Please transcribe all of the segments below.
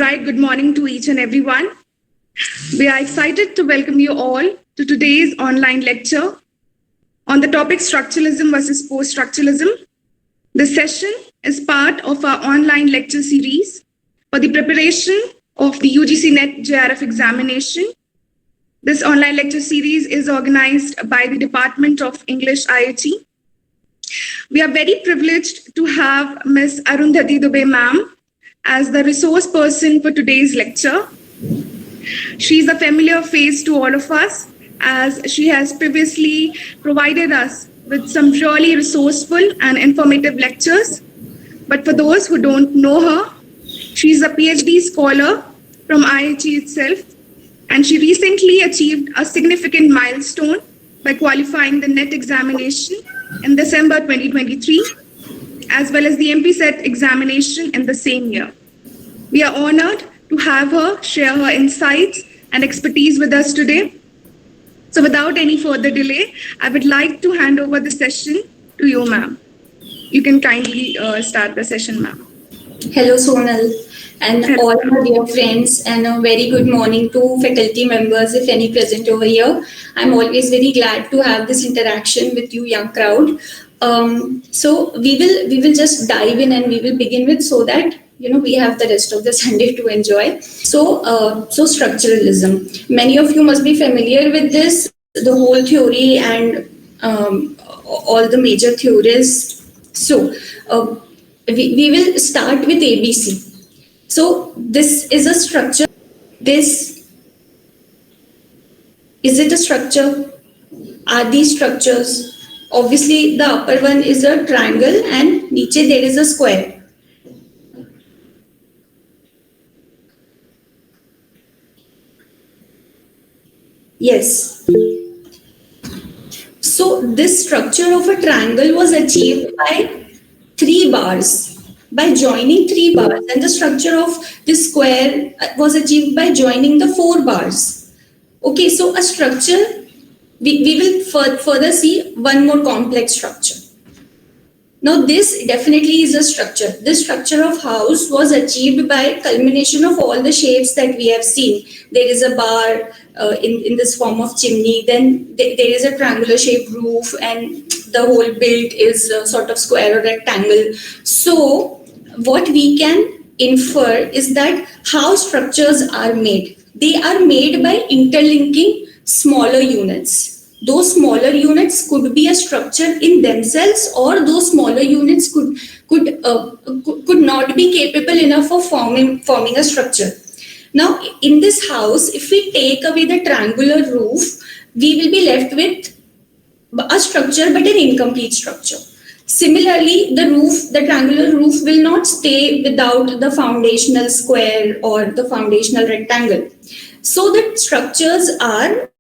bright good morning to each and everyone. We are excited to welcome you all to today's online lecture on the topic Structuralism versus Post-Structuralism. This session is part of our online lecture series for the preparation of the UGC NET JRF examination. This online lecture series is organized by the Department of English I.E.H.E. We are very privileged to have Miss Arundhati Dubey ma'am as the resource person for today's lecture. She is a familiar face to all of us as she has previously provided us with some really resourceful and informative lectures. But for those who don't know her, she is a Ph.D. scholar from I.E.H.E. itself, and she recently achieved a significant milestone by qualifying the NET examination in December 2023, as well as the MP-SET examination in the same year. We are honored to have her share her insights and expertise with us today. So without any further delay, I would like to hand over the session to you, ma'am. You can kindly start the session, ma'am. Hello, Sonal, and all my dear friends, and a very good morning to faculty members, if any present over here. I'm always very glad to have this interaction with you, young crowd. So we will just dive in and we will begin with, so that we have the rest of the Sunday to enjoy. So structuralism. Many of you must be familiar with this, the whole theory and all the major theorists. So we will start with ABC. So this is a structure. Is it a structure? Are these structures? Obviously, the upper one is a triangle and niche there is a square. Yes. So this structure of a triangle was achieved by 3 bars. By joining 3 bars, and the structure of this square was achieved by joining the 4 bars. Okay, so a structure, we will further see one more complex structure. Now this definitely is a structure. This structure of house was achieved by culmination of all the shapes that we have seen. There is a bar in this form of chimney, then there is a triangular shaped roof, and the whole build is a sort of square or rectangle. So what we can infer is that how structures are made. They are made by interlinking smaller units. Those smaller units could be a structure in themselves, or those smaller units could not be capable enough of forming a structure. Now, in this house, if we take away the triangular roof, we will be left with a structure but an incomplete structure. Similarly, the triangular roof will not stay without the foundational square or the foundational rectangle. So the structures are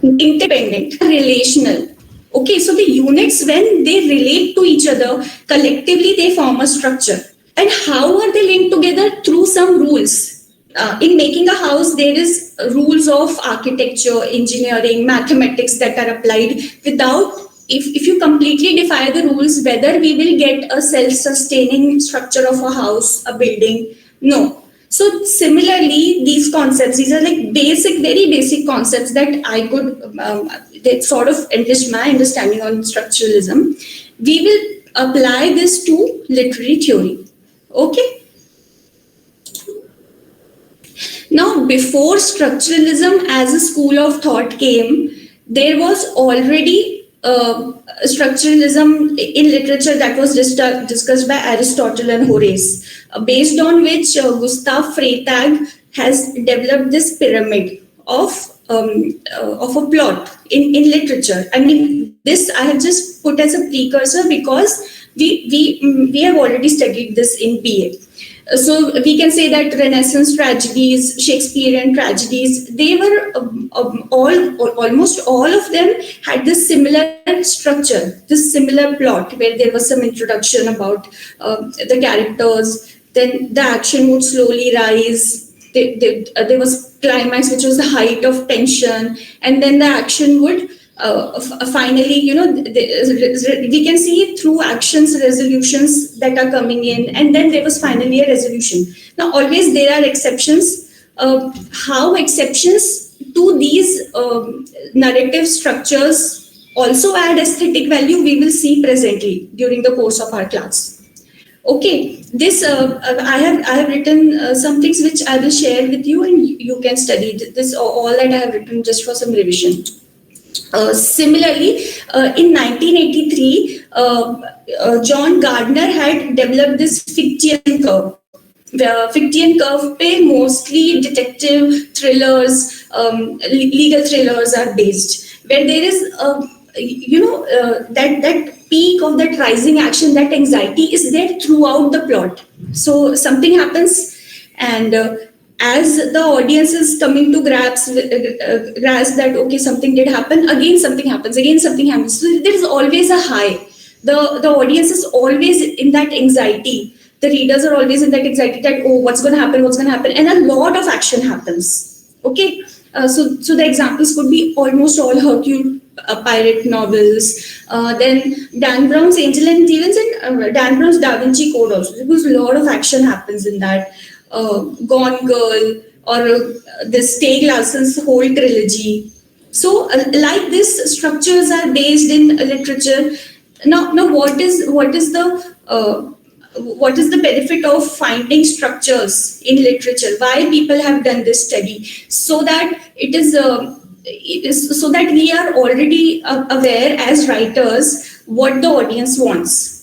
independent, relational. Okay, so the units, when they relate to each other, collectively they form a structure. And how are they linked together? Through some rules. In making a house, there is rules of architecture, engineering, mathematics that are applied. Without, if you completely defy the rules, whether we will get a self-sustaining structure of a house, a building, no. So similarly, these concepts, these are like very basic concepts that I could, that sort of enrich my understanding on structuralism. We will apply this to literary theory. Okay. Now, before structuralism as a school of thought came, there was already structuralism in literature that was discussed by Aristotle and Horace, based on which Gustav Freytag has developed this pyramid of a plot in literature. I mean, this I have just put as a precursor because we have already studied this in BA. So we can say that Renaissance tragedies, Shakespearean tragedies, they were almost all of them had this similar structure, this similar plot where there was some introduction about the characters, then the action would slowly rise. There was climax, which was the height of tension, and then the action would finally, we can see through actions, resolutions that are coming in, and then there was finally a resolution. Now, always there are exceptions. How exceptions to these narrative structures also add aesthetic value, we will see presently during the course of our class. Okay, this I have written some things which I will share with you, and you can study this. All that I have written just for some revision. Similarly, in 1983, John Gardner had developed this Fichtean curve. The Fichtean curve pe mostly detective thrillers, legal thrillers are based, where there is that peak of that rising action, that anxiety is there throughout the plot. So something happens, and as the audience is coming to grasp that okay, something did happen, again something happens, again something happens. So there is always a high. The audience is always in that anxiety. The readers are always in that anxiety that, oh, what's going to happen, and a lot of action happens. Okay, so the examples could be almost all Hercule Poirot novels, then Dan Brown's Angel and Demons, and Dan Brown's Da Vinci Code also, because a lot of action happens in that. Gone Girl, or this Stieg Larsson's whole trilogy. So like this, structures are based in literature. Now what is the benefit of finding structures in literature? Why people have done this study? So that it is so that we are already aware as writers what the audience wants.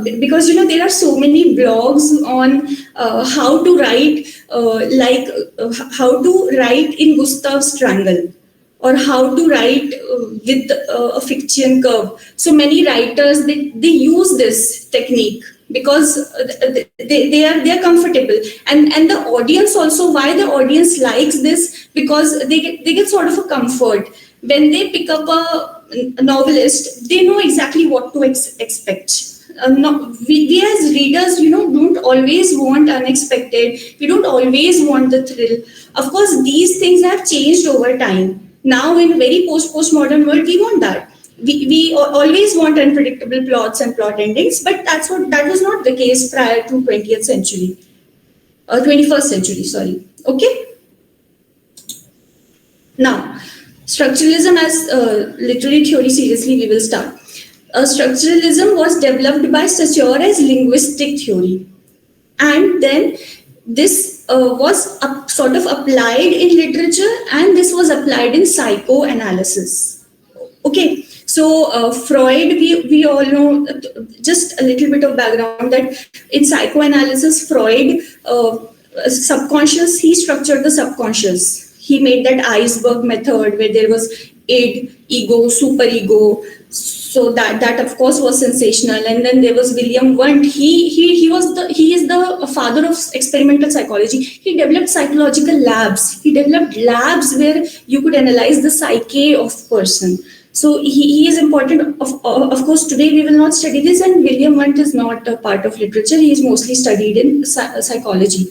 Because there are so many blogs on how to write, how to write in Gustav Strangle, or how to write with a Fichtean curve. So many writers they use this technique because they are comfortable, and the audience also. Why the audience likes this? Because they get sort of a comfort when they pick up a novelist. They know exactly what to expect. We as readers, don't always want unexpected. We don't always want the thrill. Of course, these things have changed over time. Now, in a very postmodern world, we want that. We always want unpredictable plots and plot endings, but that was not the case prior to 20th century, or 21st century. Sorry. Okay. Now, structuralism as literary theory. Seriously, we will start. Structuralism was developed by Saussure as linguistic theory, and then this was sort of applied in literature, and this was applied in psychoanalysis. Okay, so Freud, we all know, just a little bit of background, that in psychoanalysis, Freud, subconscious, he structured the subconscious. He made that iceberg method where there was id, ego, superego. So that of course was sensational. And then there was William Wundt. He is the father of experimental psychology. He developed psychological labs. He developed labs where you could analyze the psyche of person. So he is important. Of course, today we will not study this, and William Wundt is not a part of literature. He is mostly studied in psychology.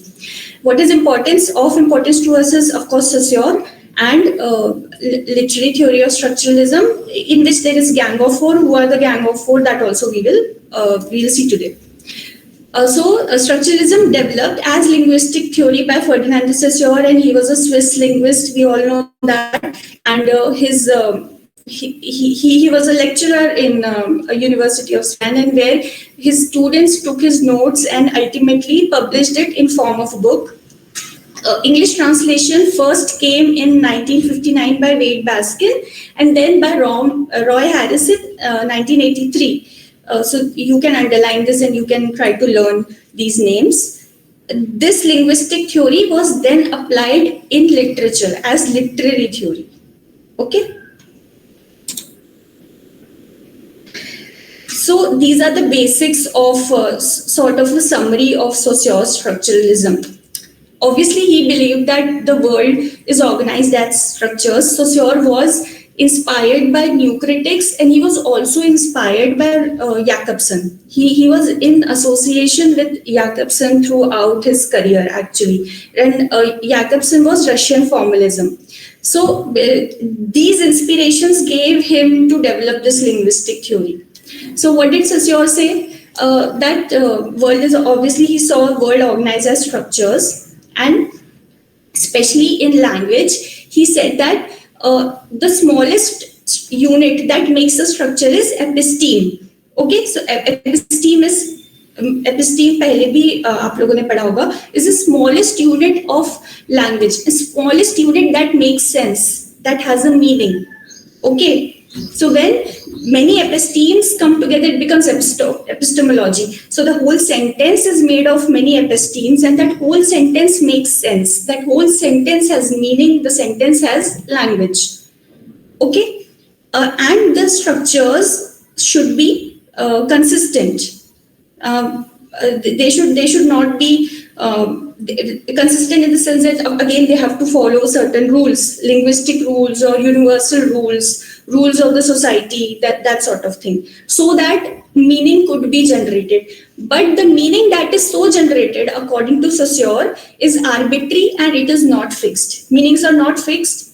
What is importance to us is, of course, Saussure and literary theory of structuralism, in which there is Gang of Four. Who are the Gang of Four? That also we will see today. So structuralism developed as linguistic theory by Ferdinand de Saussure, and he was a Swiss linguist. We all know that, and he was a lecturer in a University of Spain, and where his students took his notes and ultimately published it in form of a book. English translation first came in 1959 by Wade Baskin, and then by Roy Harris in 1983. So you can underline this and you can try to learn these names. This linguistic theory was then applied in literature as literary theory. Okay. So these are the basics of sort of a summary of Saussure's structuralism. Obviously, he believed that the world is organized as structures. Saussure was inspired by new critics, and he was also inspired by Jacobson. He was in association with Jacobson throughout his career, actually. And Jacobson was Russian formalism. So these inspirations gave him to develop this linguistic theory. So what did Saussure say? That world is obviously, he saw world organized as structures, and especially in language, he said that the smallest unit that makes a structure is episteme. Okay, so episteme is episteme पहले भी आप लोगों ने पढ़ा होगा, is the smallest unit of language, the smallest unit that makes sense, that has a meaning. Okay, so when many epistemes come together, it becomes epistemology. So the whole sentence is made of many epistemes, and that whole sentence makes sense. That whole sentence has meaning. The sentence has language. Okay, and the structures should be consistent. They should not be consistent in the sense that again they have to follow certain rules, linguistic rules or universal rules of the society, that sort of thing, so that meaning could be generated. But the meaning that is so generated, according to Saussure, is arbitrary and it is not fixed. Meanings are not fixed,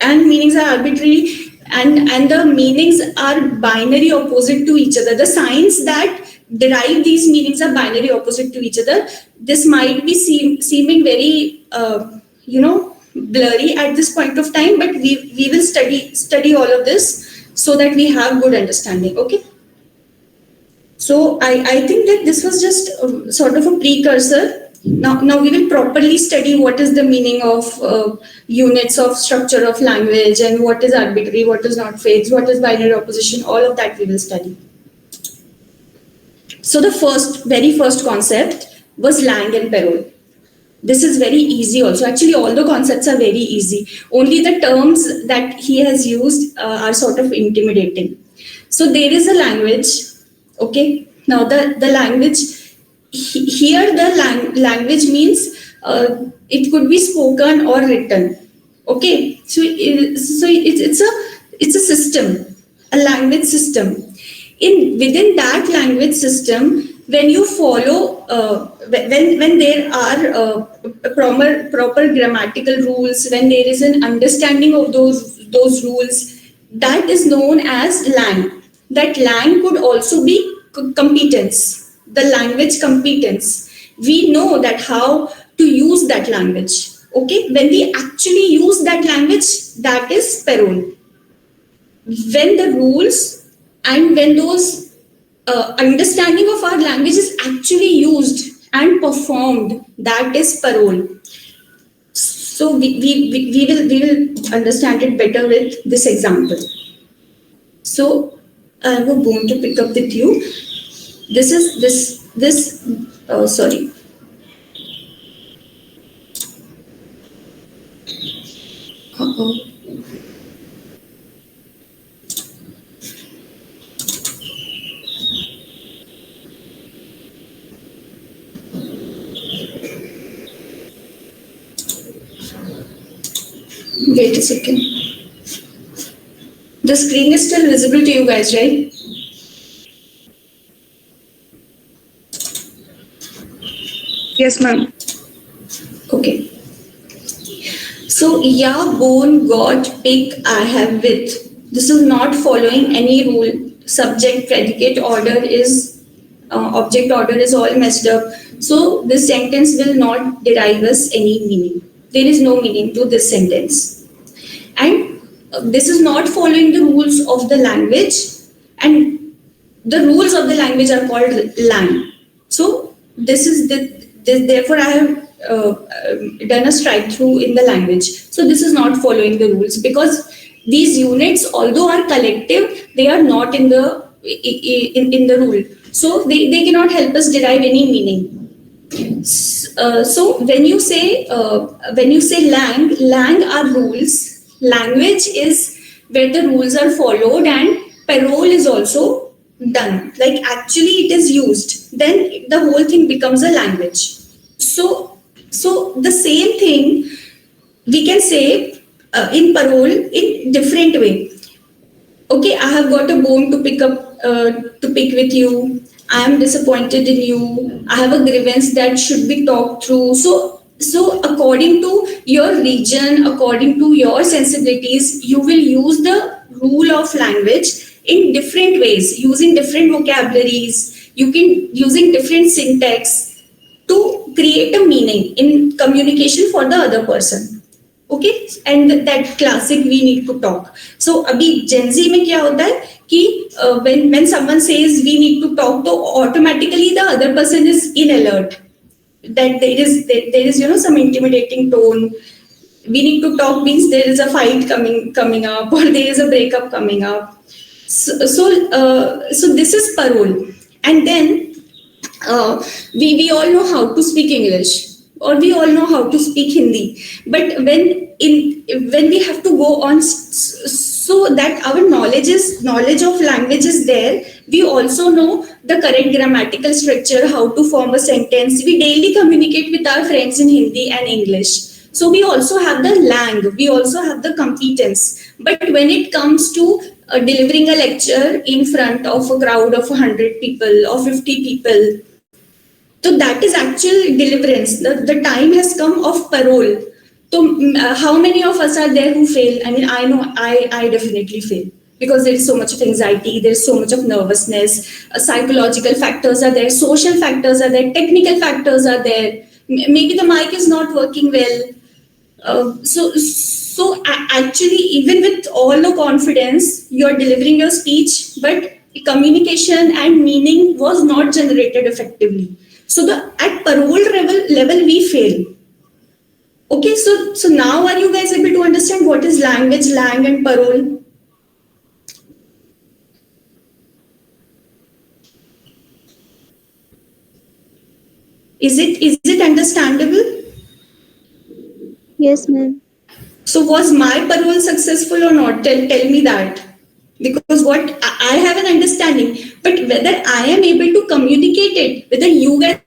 and meanings are arbitrary, and the meanings are binary opposite to each other. The signs that derive these meanings are binary opposite to each other. This might be seeming very blurry at this point of time, but we will study all of this so that we have good understanding. Okay, so I think that this was just sort of a precursor. Now we will properly study what is the meaning of units of structure of language, and what is arbitrary, what is not fixed, what is binary opposition. All of that we will study. So the very first concept was Lang and Perroll. This is very easy also. Actually, all the concepts are very easy. Only the terms that he has used are sort of intimidating. So there is a language. Okay. Now the language, here the language means it could be spoken or written. Okay. So it's a system, a language system. Within that language system, when you follow, when there are proper grammatical rules, when there is an understanding of those rules, that is known as Lang. That Lang could also be competence, the language competence. We know that how to use that language. Okay, when we actually use that language, that is Perroll. When the rules and when those understanding of our language is actually used and performed, that is Perroll. So we will understand it better with this example. So I have a bone to pick up with you. This is sorry. Wait a second. The screen is still visible to you guys, right? Yes, ma'am. Okay. So, yeah, bone, got, pick, I have, with. This is not following any rule. Subject, predicate order is, object order is all messed up. So, this sentence will not derive us any meaning. There is no meaning to this sentence. And this is not following the rules of the language, and the rules of the language are called Lang. So this is therefore I have done a strike through in the language. So this is not following the rules, because these units, although are collective, they are not in the rule. So they cannot help us derive any meaning. So when you say Lang are rules. Language is where the rules are followed and Perroll is also done. Like actually it is used. Then the whole thing becomes a language. So the same thing we can say in parole in different way. Okay, I have got a bone to pick with you. I am disappointed in you. I have a grievance that should be talked through. So according to your region, according to your sensibilities, you will use the rule of language in different ways, using different vocabularies. You can using different syntax to create a meaning in communication for the other person. Okay, and that classic we need to talk. So abhi Gen Z में क्या होता है कि when someone says we need to talk, तो automatically the other person is in alert that there is some intimidating tone. We need to talk means there is a fight coming up, or there is a breakup coming up. So this is parole. And then we all know how to speak English, or we all know how to speak Hindi, but when we have to go on, so that our knowledge of language is there, we also know the correct grammatical structure, how to form a sentence. We daily communicate with our friends in Hindi and English, so we also have the we also have the competence. But when it comes to delivering a lecture in front of a crowd of 100 people or 50 people, so that is actual deliverance. The time has come of parole. So how many of us are there who fail? I mean, I know I definitely fail, because there is so much of anxiety, there is so much of nervousness, psychological factors are there, social factors are there, technical factors are there. Maybe the mic is not working well. So actually, even with all the confidence, you are delivering your speech, but communication and meaning was not generated effectively. So at parole level we fail. Okay, so now are you guys able to understand what is language, lang, and parole? Is it understandable? Yes, ma'am. So was my parole successful or not? Tell me that. Because what I have an understanding, but whether I am able to communicate it, whether you guys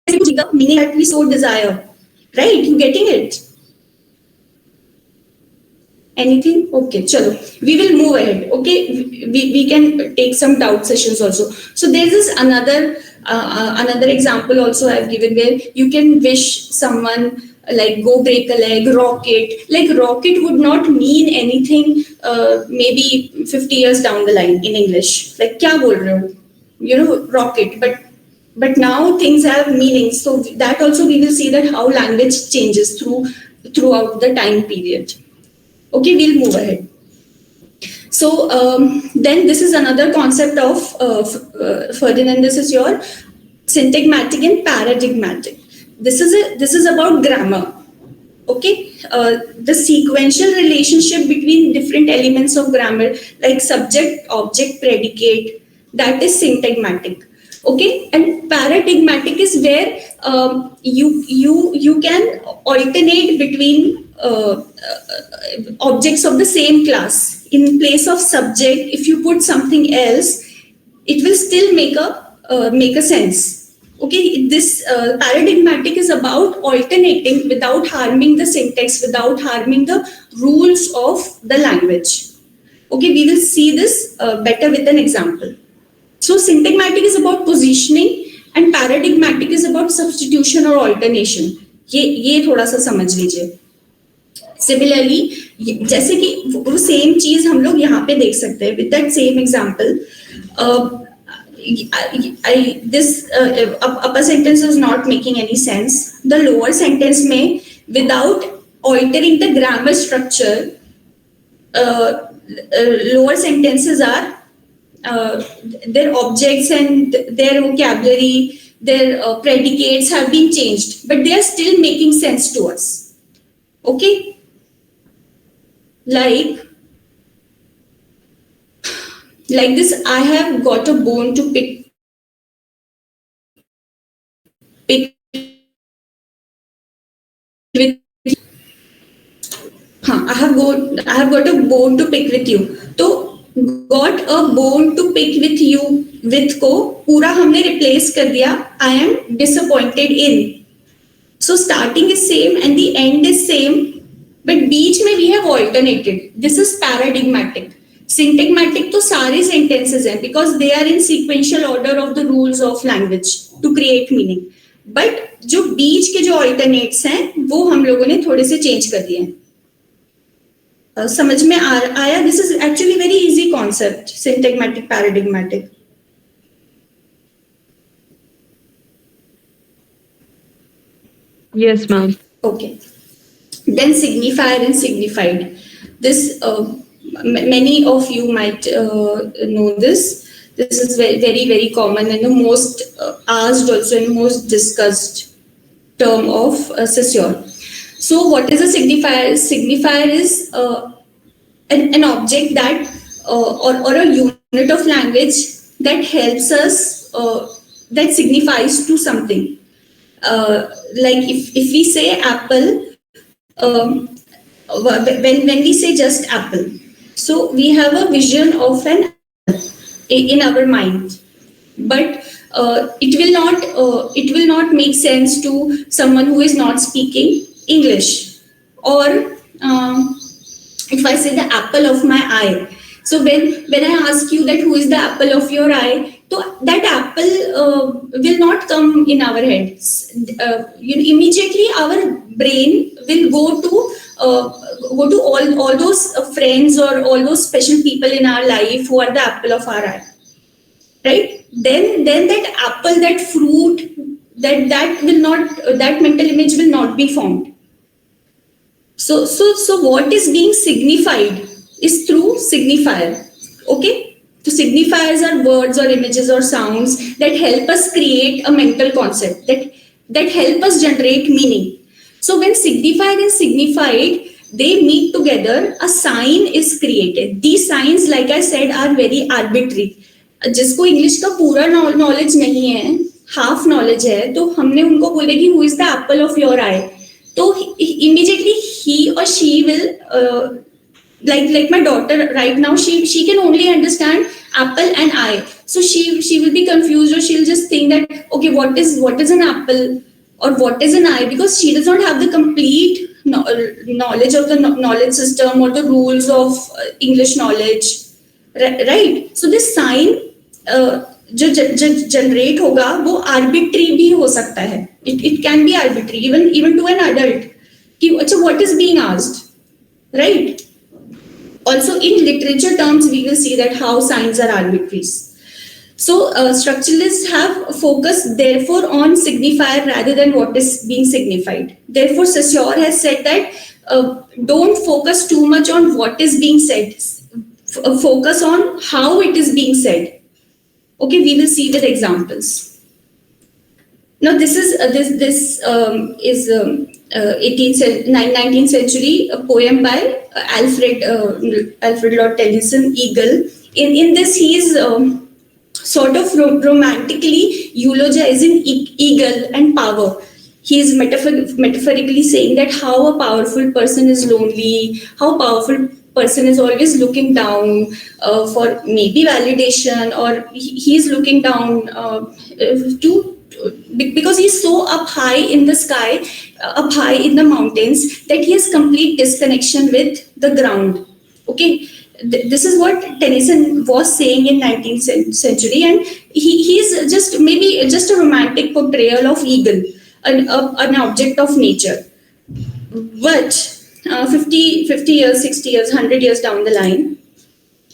the meaning that we so desire, right? You getting it? Anything? Okay, chalo. We will move ahead. Okay, we can take some doubt sessions also. So there is another example also I've given, where you can wish someone like go break a leg, rocket. Like rocket would not mean anything maybe 50 years down the line in English. Like kya bol rahe ho? You know, rocket. But now things have meaning. So that also we will see that how language changes throughout the time period. Okay, we'll move ahead. So then this is another concept of Ferdinand. This is your syntagmatic and paradigmatic. This is about grammar. Okay, the sequential relationship between different elements of grammar, like subject, object, predicate, that is syntagmatic. Okay, and paradigmatic is where you can alternate between objects of the same class. In place of subject, if you put something else, it will still make a sense. Okay, this paradigmatic is about alternating without harming the syntax, without harming the rules of the language. Okay, we will see this better with an example. So syntagmatic is about positioning and paradigmatic is about substitution or alternation. ये थोड़ा सा समझ लीजिए. Similarly, जैसे कि वो same चीज हम लोग यहाँ पे देख सकते हैं. With that same example, this upper sentence is not making any sense. The lower sentence में, without altering the grammar structure, lower sentences are their objects and their vocabulary, their predicates have been changed, but they are still making sense to us. Okay, like this, I have got a bone to pick with. I have got a bone to pick with you. So got a bone to pick with you with को पूरा हमने replace कर दिया. I am disappointed in. So starting is same and the end is same, but बीच में we have alternated. This is paradigmatic. Syntagmatic तो सारे sentences हैं because they are in sequential order of the rules of language to create meaning. But जो बीच के जो alternates हैं वो हम लोगों ने थोड़े से change कर दिए हैं. समझ में आया? This is actually very easy concept, syntagmatic, paradigmatic. Yes, ma'am. Okay. Then signifier and signified. This many of you might know this. This is very, very, very common and the most asked also and most discussed term of caesure. So what is a signifier? Signifier is an object that or a unit of language that helps us, that signifies to something. Like if we say apple, when we say just apple, so we have a vision of an apple in our mind, but it will not make sense to someone who is not speaking English. Or if I say the apple of my eye, so when I ask you that who is the apple of your eye, so that apple will not come in our heads. Immediately our brain will go to all those friends or all those special people in our life who are the apple of our eye, right? Then that apple, that fruit, that will not, that mental image will not be formed. So what is being signified is through signifier. Okay. So signifiers are words or images or sounds that help us create a mental concept, that help us generate meaning. So when signifier and signified, they meet together, a sign is created. These signs, like I said, are very arbitrary. जिसको English का पूरा knowledge नहीं है, half knowledge है, तो हमने उनको बोले कि who is the apple of your eye, तो immediately he or she will like my daughter right now, she can only understand apple and eye, so she will be confused, or she'll just think that okay, what is an apple or what is an eye, because she does not have the complete knowledge of the knowledge system or the rules of English knowledge, right? So this sign जो generate होगा वो arbitrary भी हो सकता है. It can be arbitrary even to an adult कि अच्छा what is being asked, right? Also in literature terms we will see that how signs are arbitrary. So structuralists have focused therefore on signifier rather than what is being signified. Therefore Saussure has said that don't focus too much on what is being said, focus on how it is being said. Okay, we will see with examples. Now this is 19th century a poem by Alfred Lord Tennyson, Eagle. In this he is sort of romantically eulogizing eagle and power. He is metaphorically saying that how a powerful person is lonely, how powerful person is always looking down for maybe validation, or he is looking down because he's so up high in the sky, up high in the mountains, that he has complete disconnection with the ground. Okay, this is what Tennyson was saying in 19th century, and he is just maybe just a romantic portrayal of eagle, an object of nature. But 50 years, 60 years, 100 years down the line,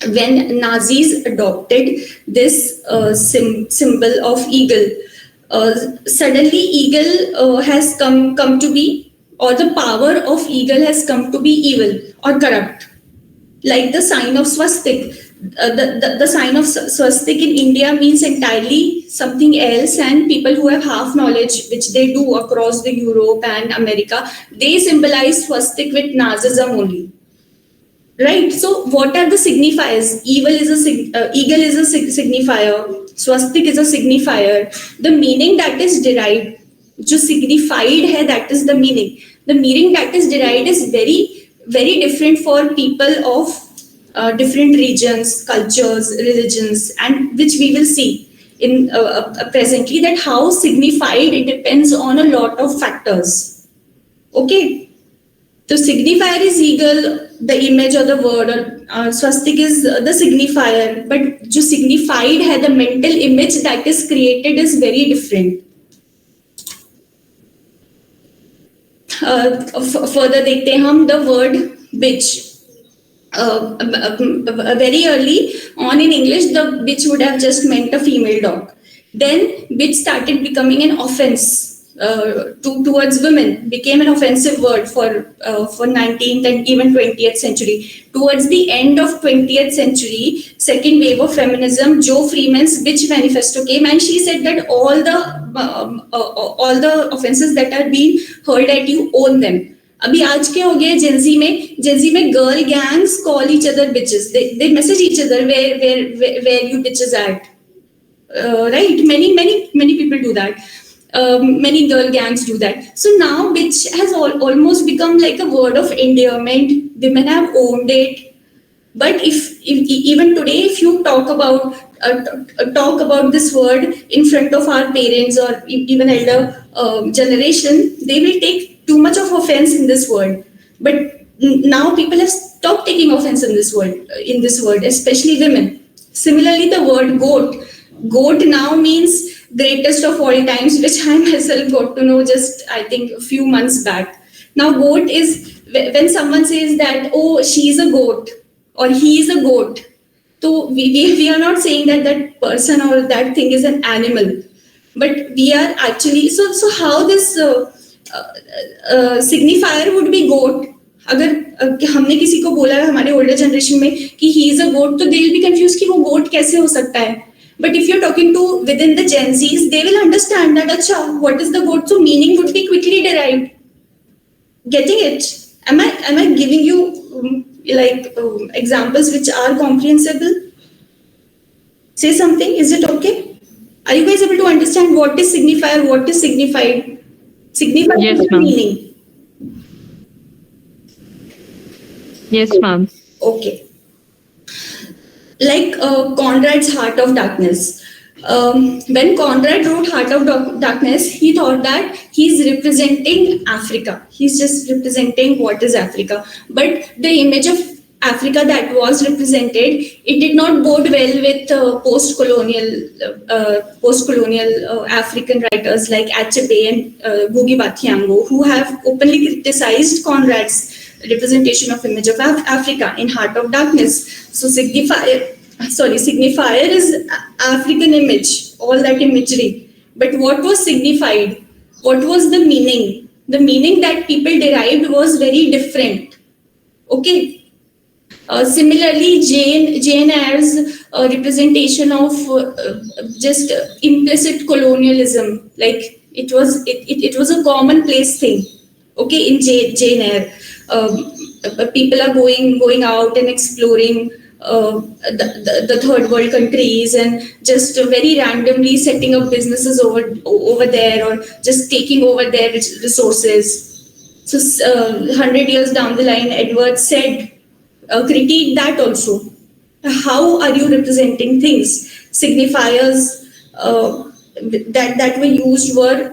when Nazis adopted this symbol of eagle, suddenly eagle has come to be, or the power of eagle has come to be evil or corrupt. Like the sign of swastik. The sign of swastik in India means entirely something else, and people who have half knowledge, which they do across the Europe and America, they symbolize swastik with Nazism only, right? So what are the signifiers? Eagle is a signifier, swastik is a signifier. The meaning that is derived, जो signified है, that is the meaning. The meaning that is derived is very, very different for people of different regions, cultures, religions, and which we will see in presently, that how signified it depends on a lot of factors. Okay, So signifier is eagle, the image or the word, or swastik is the signifier. But जो signified है, the mental image that is created is very different. Further देखते हैं हम the word bitch. Very early on in English, the bitch would have just meant a female dog. Then bitch started becoming an offense towards women, became an offensive word for 19th and even 20th century. Towards the end of 20th century, second wave of feminism, Jo Freeman's bitch manifesto came, and she said that all the offenses that are being hurled at you, own them. अभी आज के हो गए gen Z में girl gangs call each other bitches, they message each other where you bitches at, right? Many people do that. Many girl gangs do that. So now bitch has almost become like a word of endearment. Women have owned it. But if even today, if you talk about this word in front of our parents or even elder generation, they will take too much of offense in this word. But now people have stopped taking offense in this word, especially women. Similarly, the word goat now means greatest of all times, which I myself got to know just, I think, a few months back. Now, goat is when someone says that, oh, she's a goat or he's a goat. So we are not saying that that person or that thing is an animal, but we are actually, so how this signifier would be goat. अगर हमने किसी को बोला है हमारे older generation में कि he is a goat, तो they will be confused कि वो goat कैसे हो सकता है. But if you're talking to within the Gen Zs, they will understand that, acha, what is the goat? So meaning would be quickly derived. Getting it? Am I giving you examples which are comprehensible? Say something. Is it okay? Are you guys able to understand what is signifier? What is signified? Signifier Yes, is ma'am. meaning. Yes, ma'am. Okay. Like Conrad's Heart of Darkness. When Conrad wrote Heart of Darkness, he thought that he's representing Africa. He's just representing what is Africa. But the image of Africa that was represented, it did not bode well with post-colonial African writers like I.E.H.E and Ngugi wa Thiong'o, who have openly criticized Conrad's representation of image of Africa in Heart of Darkness. So signifier is African image, all that imagery. But what was signified? What was the meaning? The meaning that people derived was very different. Okay. Similarly, Jane Eyre's representation of just implicit colonialism, like it was a commonplace thing. Okay, in Jane Eyre, people are going out and exploring the third world countries and just very randomly setting up businesses over there or just taking over their resources. So 100 years down the line, Edward said, critique that also. How are you representing things? Signifiers that were used were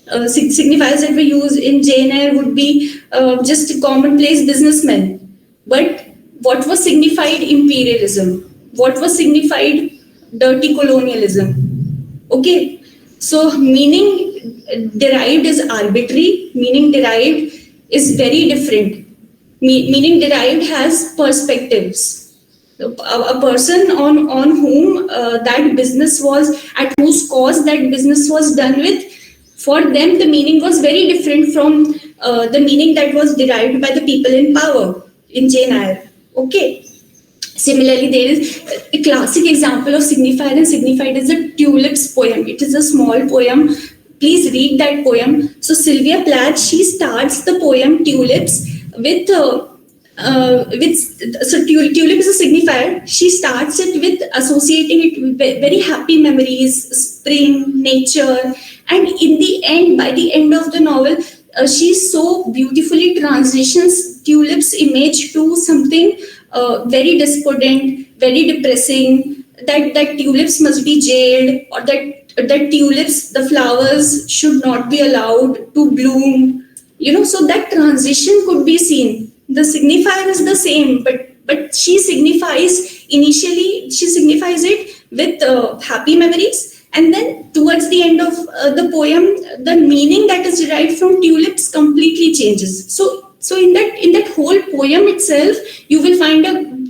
signifiers that were used in Jane Eyre would be just commonplace businessmen. But what was signified? Imperialism. What was signified? Dirty colonialism. Okay. So meaning derived is arbitrary. Meaning derived is very different. Meaning derived has perspectives. A person on whom that business was, at whose cause that business was done with, for them the meaning was very different from the meaning that was derived by the people in power in Jane Eyre. Okay. Similarly, there is a classic example of signifier and signified is the Tulips poem. It is a small poem. Please read that poem. So Sylvia Plath, she starts the poem Tulips with tulip is a signifier. She starts it with associating it with very happy memories, spring, nature, and in the end, by the end of the novel, she so beautifully transitions Tulip's image to something very despondent, very depressing. That tulips must be jailed, or that tulips, the flowers, should not be allowed to bloom. So that transition could be seen. The signifier is the same, but she signifies it with happy memories, and then towards the end of the poem, the meaning that is derived from tulips completely changes. So in that whole poem itself, you will find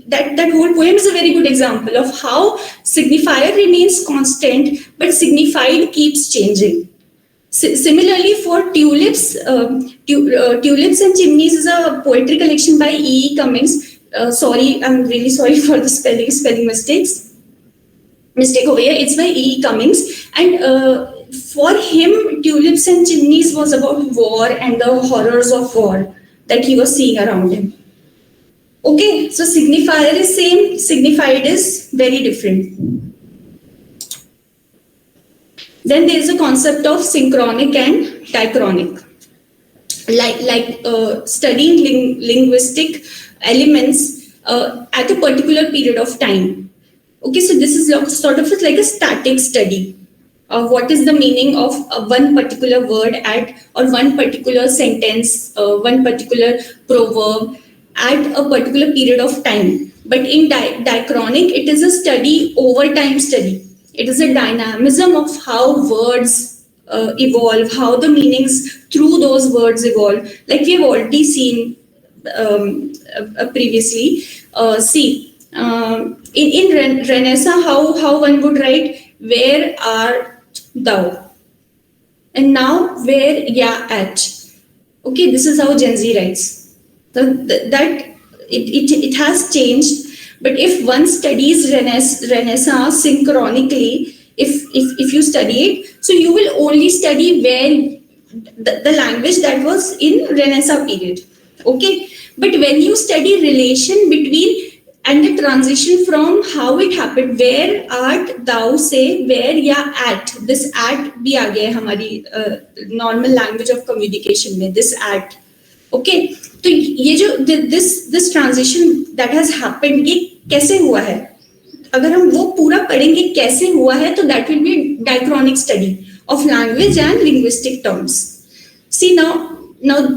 that whole poem is a very good example of how signifier remains constant, but signified keeps changing. Similarly, for tulips, tulips and chimneys is a poetry collection by E.E. Cummings. Sorry, I'm really sorry for the spelling mistake over here. It's by E.E. Cummings, and for him, tulips and chimneys was about war and the horrors of war that he was seeing around him. Okay, so signifier is same, signified is very different. Then there is a concept of synchronic and diachronic. Like studying linguistic elements at a particular period of time. Okay, so this is sort of like a static study of what is the meaning of one particular word or one particular sentence, one particular proverb at a particular period of time. But in diachronic, it is a study over time study. It is a dynamism of how words evolve, how the meanings through those words evolve. Like we have already seen previously. In Renaissance, how one would write, "Where art thou?" And now, "Where ya at?" Okay, this is how Gen Z writes. That it has changed. But if one studies Renaissance synchronically, if you study it, so you will only study where the language that was in Renaissance period. Okay, but when you study relation between and the transition from how it happened, "Where art thou" say "where ya at." This at bhi aa gaya hai hamari normal language of communication mein, this at. Okay, तो ये जो this transition that has happened, ये कैसे हुआ है? अगर हम वो पूरा पढ़ेंगे कैसे हुआ है, तो that will be diachronic study of language and linguistic terms. See now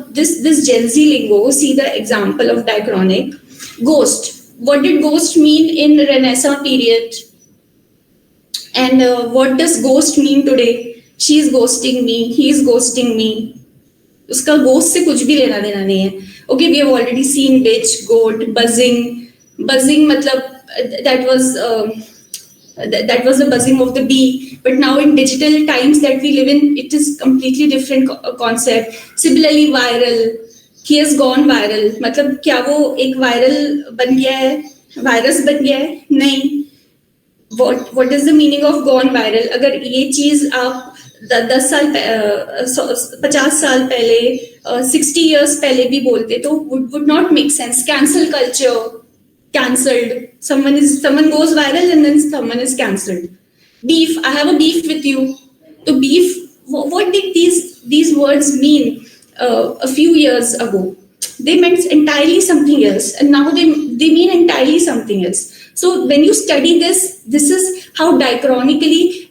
this Gen Z lingo. See the example of diachronic. Ghost. What did ghost mean in Renaissance period? And what does ghost mean today? She is ghosting me. He is ghosting me. उसका ghost से कुछ भी लेना देना नहीं है. Okay, we have already seen witch, goat, buzzing मतलब that was the buzzing of the bee. But now in digital times that we live in, it is completely different concept. Similarly, viral. He has gone viral. मतलब क्या वो एक viral बन गया है, virus बन गया है? नहीं. What is the meaning of gone viral? अगर ये चीज आप 10 साल 50 साल पहले 60 years पहले भी बोलते तो would not make sense. Cancel culture, cancelled. Someone goes viral and then someone is cancelled. Beef. I have a beef with you. So beef. What did these words mean a few years ago? They meant entirely something else, and now they mean entirely something else. So when you study this is how diachronically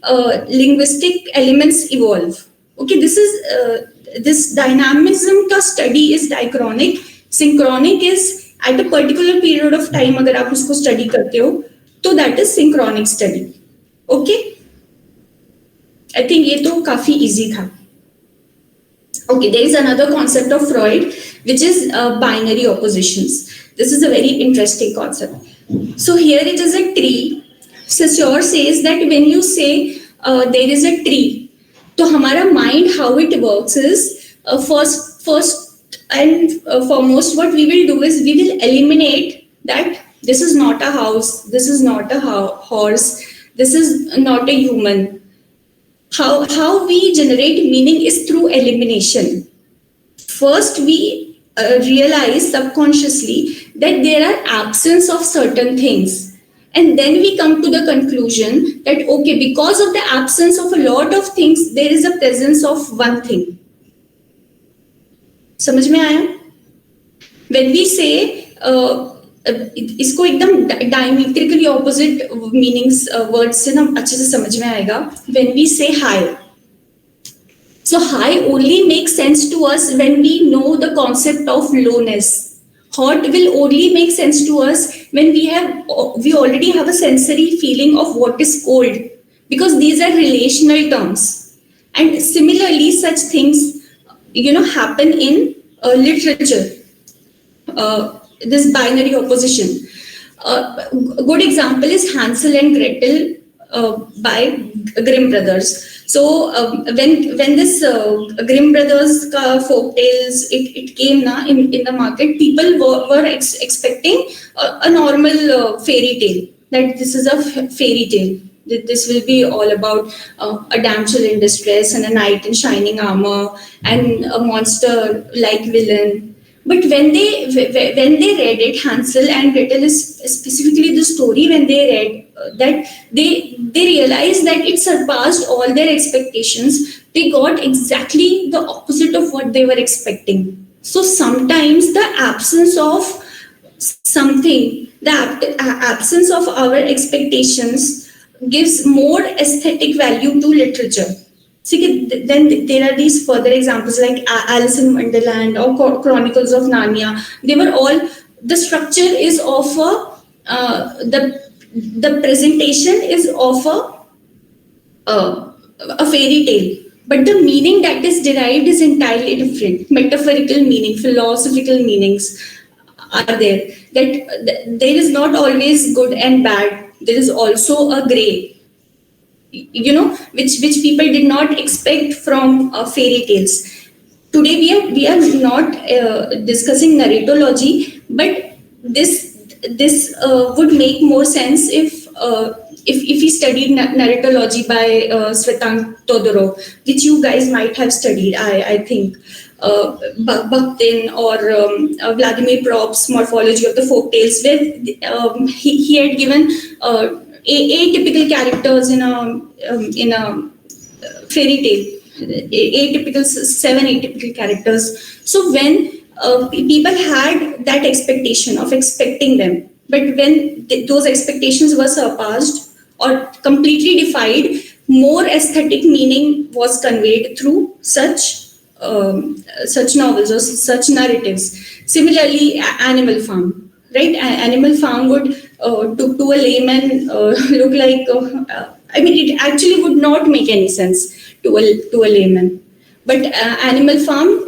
linguistic elements evolve. Okay, this dynamism का study is diachronic. Synchronic is at a particular period of time. अगर आप उसको study करते हो, तो that is synchronic study. Okay, I think ये तो काफी easy था. Okay, there is another concept of Freud, which is binary oppositions. This is a very interesting concept. So here it is a tree. Saussure says that when you say there is a tree, तो हमारा mind, how it works is first and foremost, what we will do is we will eliminate that this is not a house, this is not a horse, this is not a human. How we generate meaning is through elimination. First, we realize subconsciously that there are absence of certain things. And then we come to the conclusion that, okay, because of the absence of a lot of things, there is a presence of one thing. समझ में आया? When we say, इसको एकदम diametrically opposite meanings words से ना अच्छे से समझ में आएगा. When we say hi, So high only makes sense to us when we know the concept of lowness. Hot will only make sense to us when we already have a sensory feeling of what is cold, because these are relational terms. And similarly, such things happen in literature. This binary opposition. A good example is Hansel and Gretel by Grimm brothers. So when this Grimm brothers folk tales it came in the market, people were expecting a normal fairy tale, that this is a fairy tale. This will be all about a damsel in distress and a knight in shining armor and a monster like villain. But when they read it, Hansel and Gretel is specifically the story. When they read that, they realized that it surpassed all their expectations. They got exactly the opposite of what they were expecting. So sometimes the absence of something, the absence of our expectations gives more aesthetic value to literature. See, then there are these further examples like Alice in Wonderland or Chronicles of Narnia. They were all, the structure is of the presentation is of a fairy tale, but the meaning that is derived is entirely different. Metaphorical meaning, philosophical meanings are there. That there is not always good and bad. There is also a gray, which people did not expect from fairy tales. Today we are not discussing narratology, but this would make more sense if we studied narratology by Svetank Todorov, which you guys might have studied, I think. Bakhtin or Vladimir Prop's Morphology of the Folk Tales, where he had given atypical characters in a fairy tale, seven atypical characters. So when people had that expectation of expecting them, but when those expectations were surpassed or completely defied, more aesthetic meaning was conveyed through such novels or such narratives. Similarly, Animal Farm, right? Animal Farm would to a layman look like it actually would not make any sense to a layman. But Animal Farm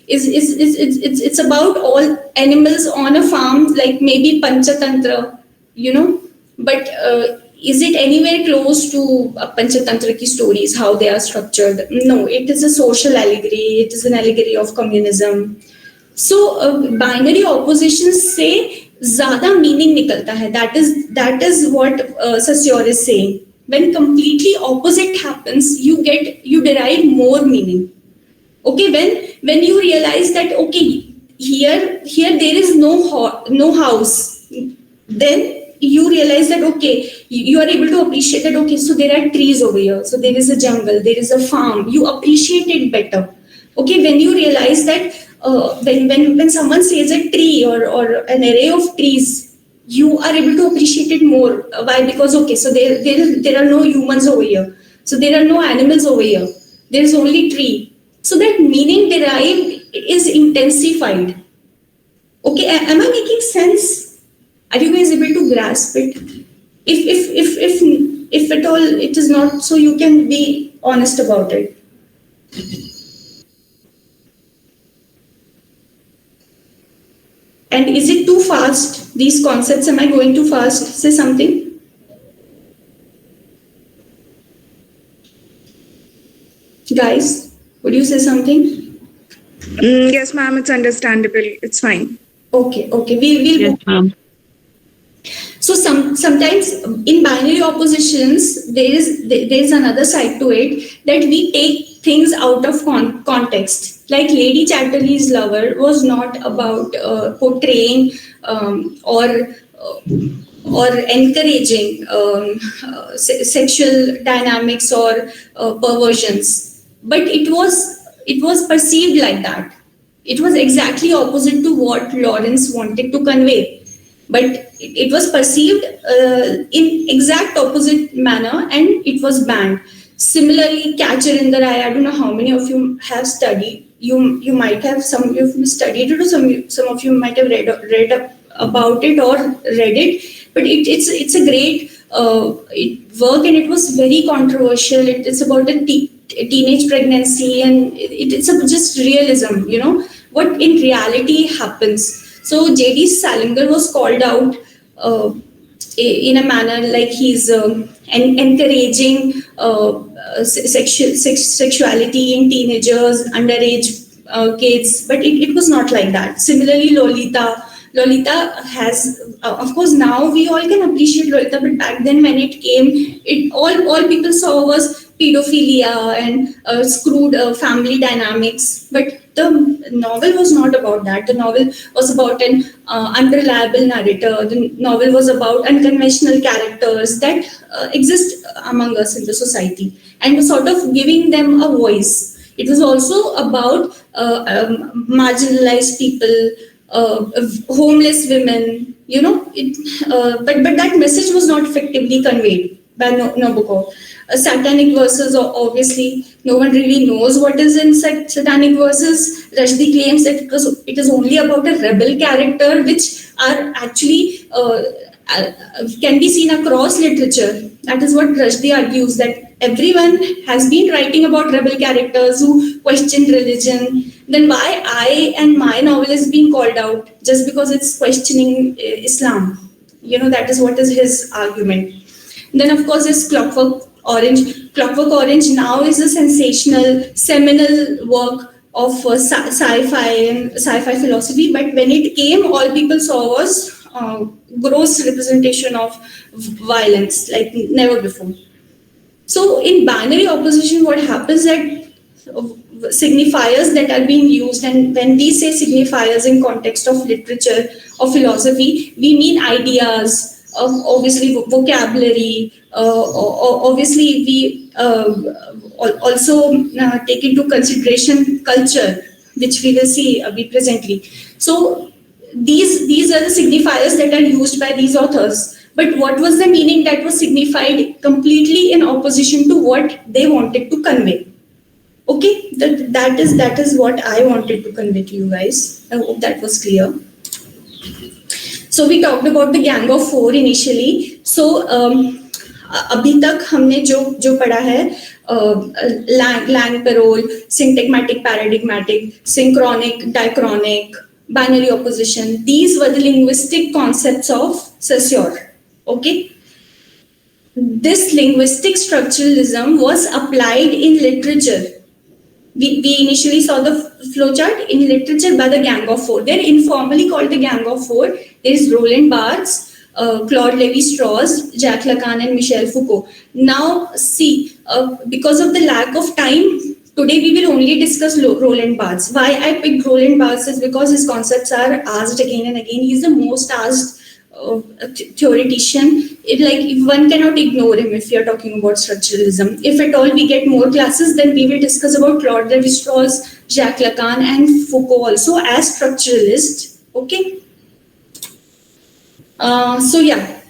it's about all animals on a farm, like maybe Panchatantra, but is it anywhere close to Panchatantra ki stories, how they are structured? No, it is a social allegory. It is an allegory of communism. So binary oppositions say ज़्यादा meaning निकलता है. That is what Saussure is saying. When completely opposite happens, you derive more meaning. Okay, when you realize that okay, here there is no house, then you realize that okay, you are able to appreciate that okay, so there are trees over here, so there is a jungle, there is a farm. You appreciate it better. Okay, when you realize that when someone says a tree or an array of trees, you are able to appreciate it more. Why? Because okay, so there are no humans over here, so there are no animals over here. There is only tree. So that meaning derived is intensified. Okay, am I making sense? Are you guys able to grasp it? If at all it is not, so you can be honest about it. And is it too fast, these concepts? Am I going too fast? Say something. Guys, would you say something? Yes, ma'am, it's understandable. It's fine. Okay. We'll Yes, ma'am. So sometimes in binary oppositions, there is another side to it, that we take things out of context. Like Lady Chatterley's Lover was not about portraying or encouraging sexual dynamics or perversions, but it was perceived like that. It was exactly opposite to what Lawrence wanted to convey, but it was perceived in exact opposite manner, and it was banned. Similarly, Catcher in the Rye, I don't know how many of you have studied. You might have, some of you studied it, or some of you might have read up about it or read it. But it's a great work, and it was very controversial. It's about a teenage pregnancy, and it's just realism, what in reality happens. So J.D. Salinger was called out in a manner like he's encouraging sexuality in teenagers, underage kids, but it was not like that. Similarly, Lolita has, of course, now we all can appreciate Lolita, but back then when it came, all people saw was pedophilia and screwed family dynamics. But the novel was not about that. The novel was about an unreliable narrator. The novel was about unconventional characters that exist among us in the society, and sort of giving them a voice. It was also about marginalized people, homeless women, but that message was not effectively conveyed by Nabokov. Satanic verses, obviously, no one really knows what is in satanic verses. Rushdie claims that it is only about a rebel character, which are actually can be seen across literature. That is what Rushdie argues, that everyone has been writing about rebel characters who question religion. Then why I and my novel is being called out just because it's questioning Islam? That is what is his argument. Then, of course, there's Clockwork Orange. Clockwork Orange now is a sensational, seminal work of sci-fi and sci-fi philosophy. But when it came, all people saw was gross representation of violence, like never before. So in binary opposition, what happens that signifiers that are being used, and when we say signifiers in context of literature or philosophy, we mean ideas, obviously vocabulary, obviously we also take into consideration culture, which we will see presently. So these are the signifiers that are used by these authors. But what was the meaning that was signified completely in opposition to what they wanted to convey? Okay, that is what I wanted to convey to you guys. I hope that was clear. So we talked about the Gang of Four initially. So अभी तक हमने जो पढ़ा है, Lang parole, syntagmatic, paradigmatic, synchronic, diachronic, binary opposition. These were the linguistic concepts of Saussure. Okay. This linguistic structuralism was applied in literature. We initially saw the flowchart in literature by the Gang of Four. They're informally called the Gang of Four. There is Roland Barthes, Claude Lévi-Strauss, Jacques Lacan, and Michel Foucault. Now, see, because of the lack of time, today we will only discuss Roland Barthes. Why I picked Roland Barthes is because his concepts are asked again and again. He's the most asked theoretician. One cannot ignore him if you're talking about structuralism. If at all we get more classes, then we will discuss about Claude Lévi-Strauss, Jacques Lacan, and Foucault also as structuralists. Okay. So yeah,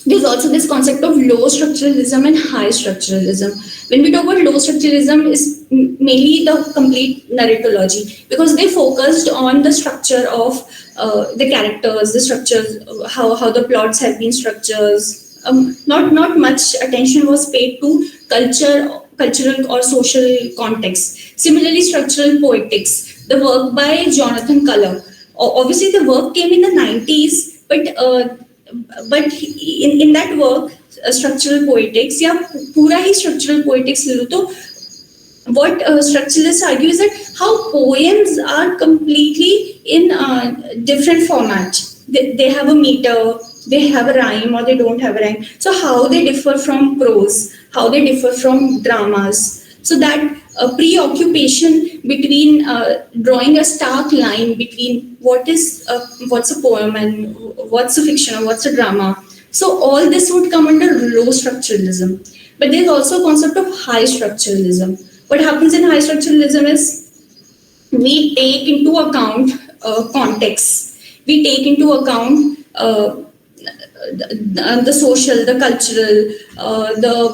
there's also this concept of low structuralism and high structuralism. When we talk about low structuralism, is mainly the complete narratology, because they focused on the structure of the characters, the structures, how the plots have been structures. Not much attention was paid to cultural or social context. Similarly, structural poetics, the work by Jonathan Culler. Obviously, the work came in the 90s, but in that work, structural poetics, या पूरा ही structural poetics ले लो तो what structuralists argue is that how poems are completely in different formats. They have a meter, they have a rhyme, or they don't have a rhyme. So how they differ from prose, how they differ from dramas. So that preoccupation between drawing a stark line between what's a poem and what's a fiction or what's a drama. So all this would come under low structuralism. But there's also a concept of high structuralism. What happens in high structuralism is we take into account context. We take into account the social, the cultural, the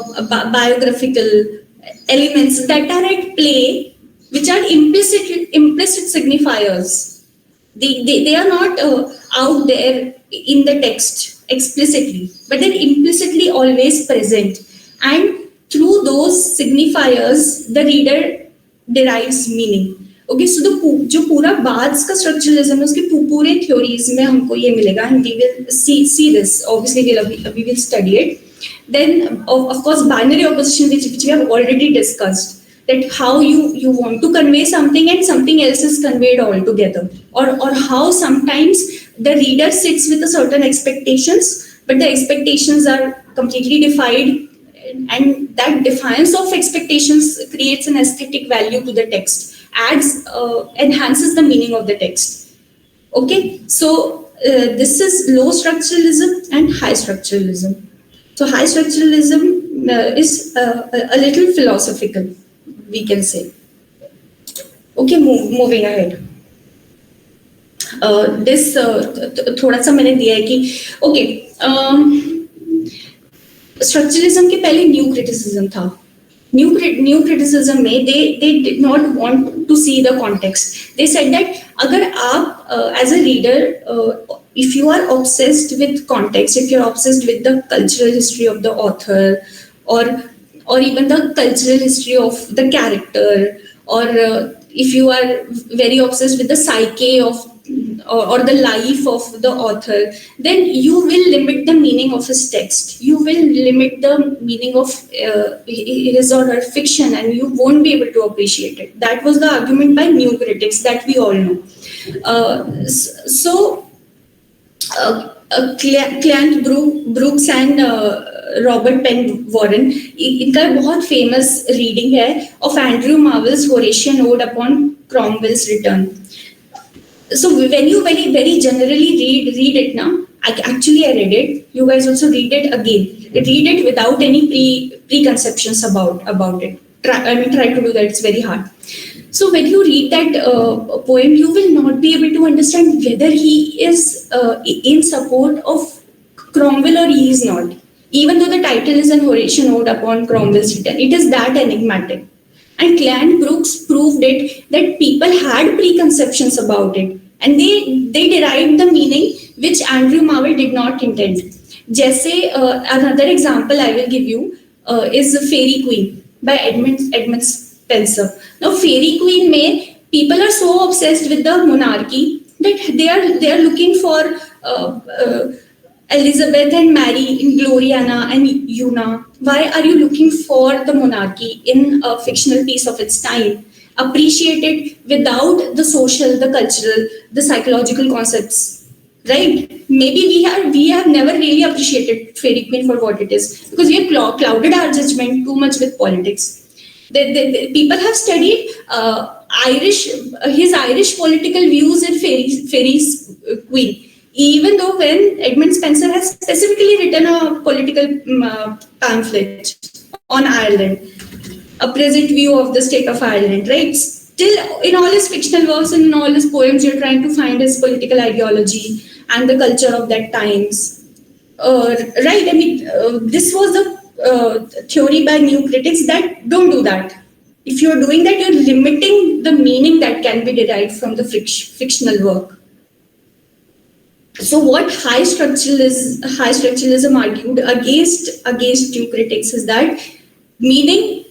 biographical, elements that are at play, which are implicit signifiers. They are not out there in the text explicitly, but they're implicitly always present. And through those signifiers, the reader derives meaning. Okay, so जो पूरा birds का structuralism है उसके पूरे theories में हमको ये मिलेगा, and we will see this. Obviously, we will study it. Then, of course, binary opposition, which we have already discussed, that how you want to convey something and something else is conveyed altogether, or how sometimes the reader sits with a certain expectations, but the expectations are completely defied, and that defiance of expectations creates an aesthetic value to the text, enhances the meaning of the text. Okay, so this is low structuralism and high structuralism. So high structuralism is a little philosophical, we can say. Okay, moving ahead. This थोड़ा सा मैंने दिया है कि okay, structuralism के पहले new criticism था. New criticism में they did not want to see the context. They said that अगर आप as a reader, if you are obsessed with context, if you're obsessed with the cultural history of the author, or even the cultural history of the character, or if you are very obsessed with the psyche of or the life of the author, then you will limit the meaning of his text. You will limit the meaning of his or her fiction, and you won't be able to appreciate it. That was the argument by new critics that we all know. Clint Brooks and Robert Penn Warren, इनका बहुत famous reading है of Andrew Marvell's Horatian Ode upon Cromwell's Return. So when you very generally read it now, I read it. You guys also read it again. Read it without any preconceptions about it. Try to do that. It's very hard. So when you read that poem, you will not be able to understand whether he is in support of Cromwell or he is not. Even though the title is an Horatian Ode upon Cromwell's Return, it is that enigmatic. And Clint Brooks proved it that people had preconceptions about it, and they derived the meaning which Andrew Marvell did not intend. जैसे another example I will give you is Fairy Queen by Edmund Spenser. Now Fairy Queen में people are so obsessed with the monarchy that they are looking for Elizabeth and Mary in Gloriana and Una. Why are you looking for the monarchy in a fictional piece of its time? Appreciate it without the social, the cultural, the psychological concepts, right? Maybe we have never really appreciated Fairy Queen for what it is, because we have clouded our judgment too much with politics. People have studied his Irish political views in Fairy's Queen. Even though when Edmund Spenser has specifically written a political pamphlet on Ireland, a present view of the state of Ireland, right? Still, in all his fictional works and in all his poems, you're trying to find his political ideology and the culture of that times. Right? I mean, this was the theory by new critics that don't do that. If you're doing that, you're limiting the meaning that can be derived from the fictional work. So what high structuralism argued against new critics is that meaning,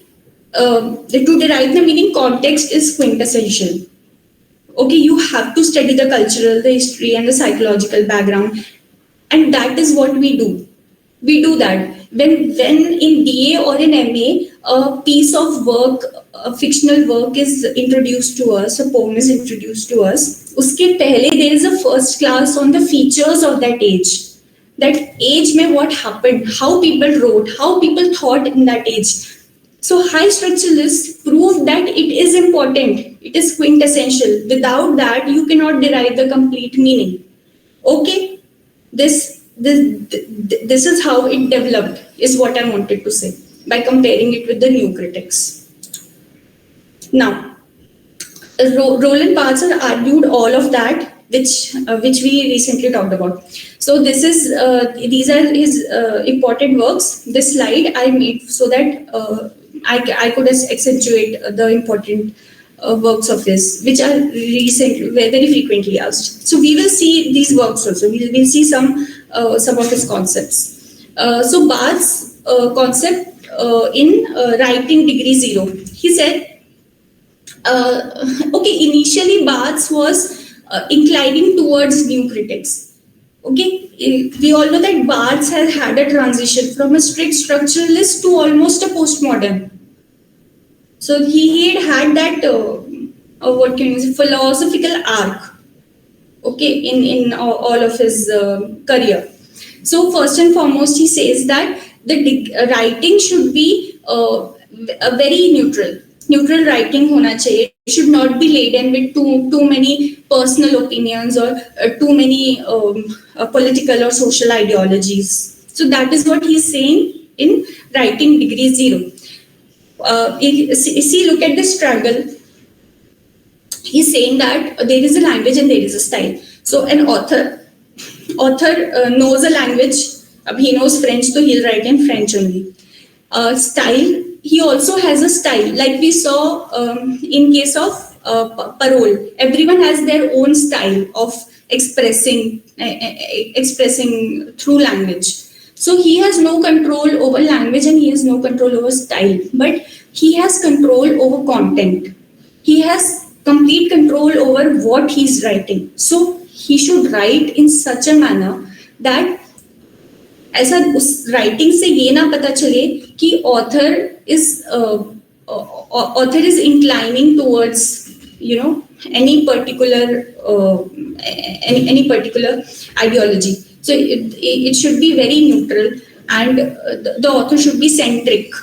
to derive the meaning, context is quintessential. Okay, you have to study the cultural, the history, and the psychological background, and that is what we do. We do that when in BA or in MA, a piece of work, a fictional work is introduced to us, a poem is introduced to us. Uske pehle there is a first class on the features of that age. That age mein what happened, how people wrote, how people thought in that age. So high structuralists prove that it is important, it is quintessential. Without that, you cannot derive the complete meaning. Okay, this is how it developed, is what I wanted to say by comparing it with the new critics. Now, Roland Barthes argued all of that, which we recently talked about. So these are his important works. This slide I made so that I could accentuate the important works of his, which are very frequently asked. So we will see these works also. We'll see some of his concepts. So Barth's concept in writing degree zero. He said, okay, initially Barth's was inclining towards new critics. Okay, we all know that Barthes has had a transition from a strict structuralist to almost a postmodern. So he had that what can you say, philosophical arc, okay, in all of his career. So first and foremost, he says that the writing should be a very neutral writing hona chahiye. It should not be laden with too many personal opinions or too many political or social ideologies. So that is what he's saying in writing degree zero. See, look at the struggle. He's saying that there is a language and there is a style. So an author knows a language. He knows French, so he'll write in French only. Style. He also has a style, like we saw in case of parole. Everyone has their own style of expressing through language. So he has no control over language and he has no control over style, but he has control over content. He has complete control over what he's writing. So he should write in such a manner that ऐसा उस writing से ये ना पता चले कि author is inclining towards any particular ideology. So it should be very neutral, and the author should be centric,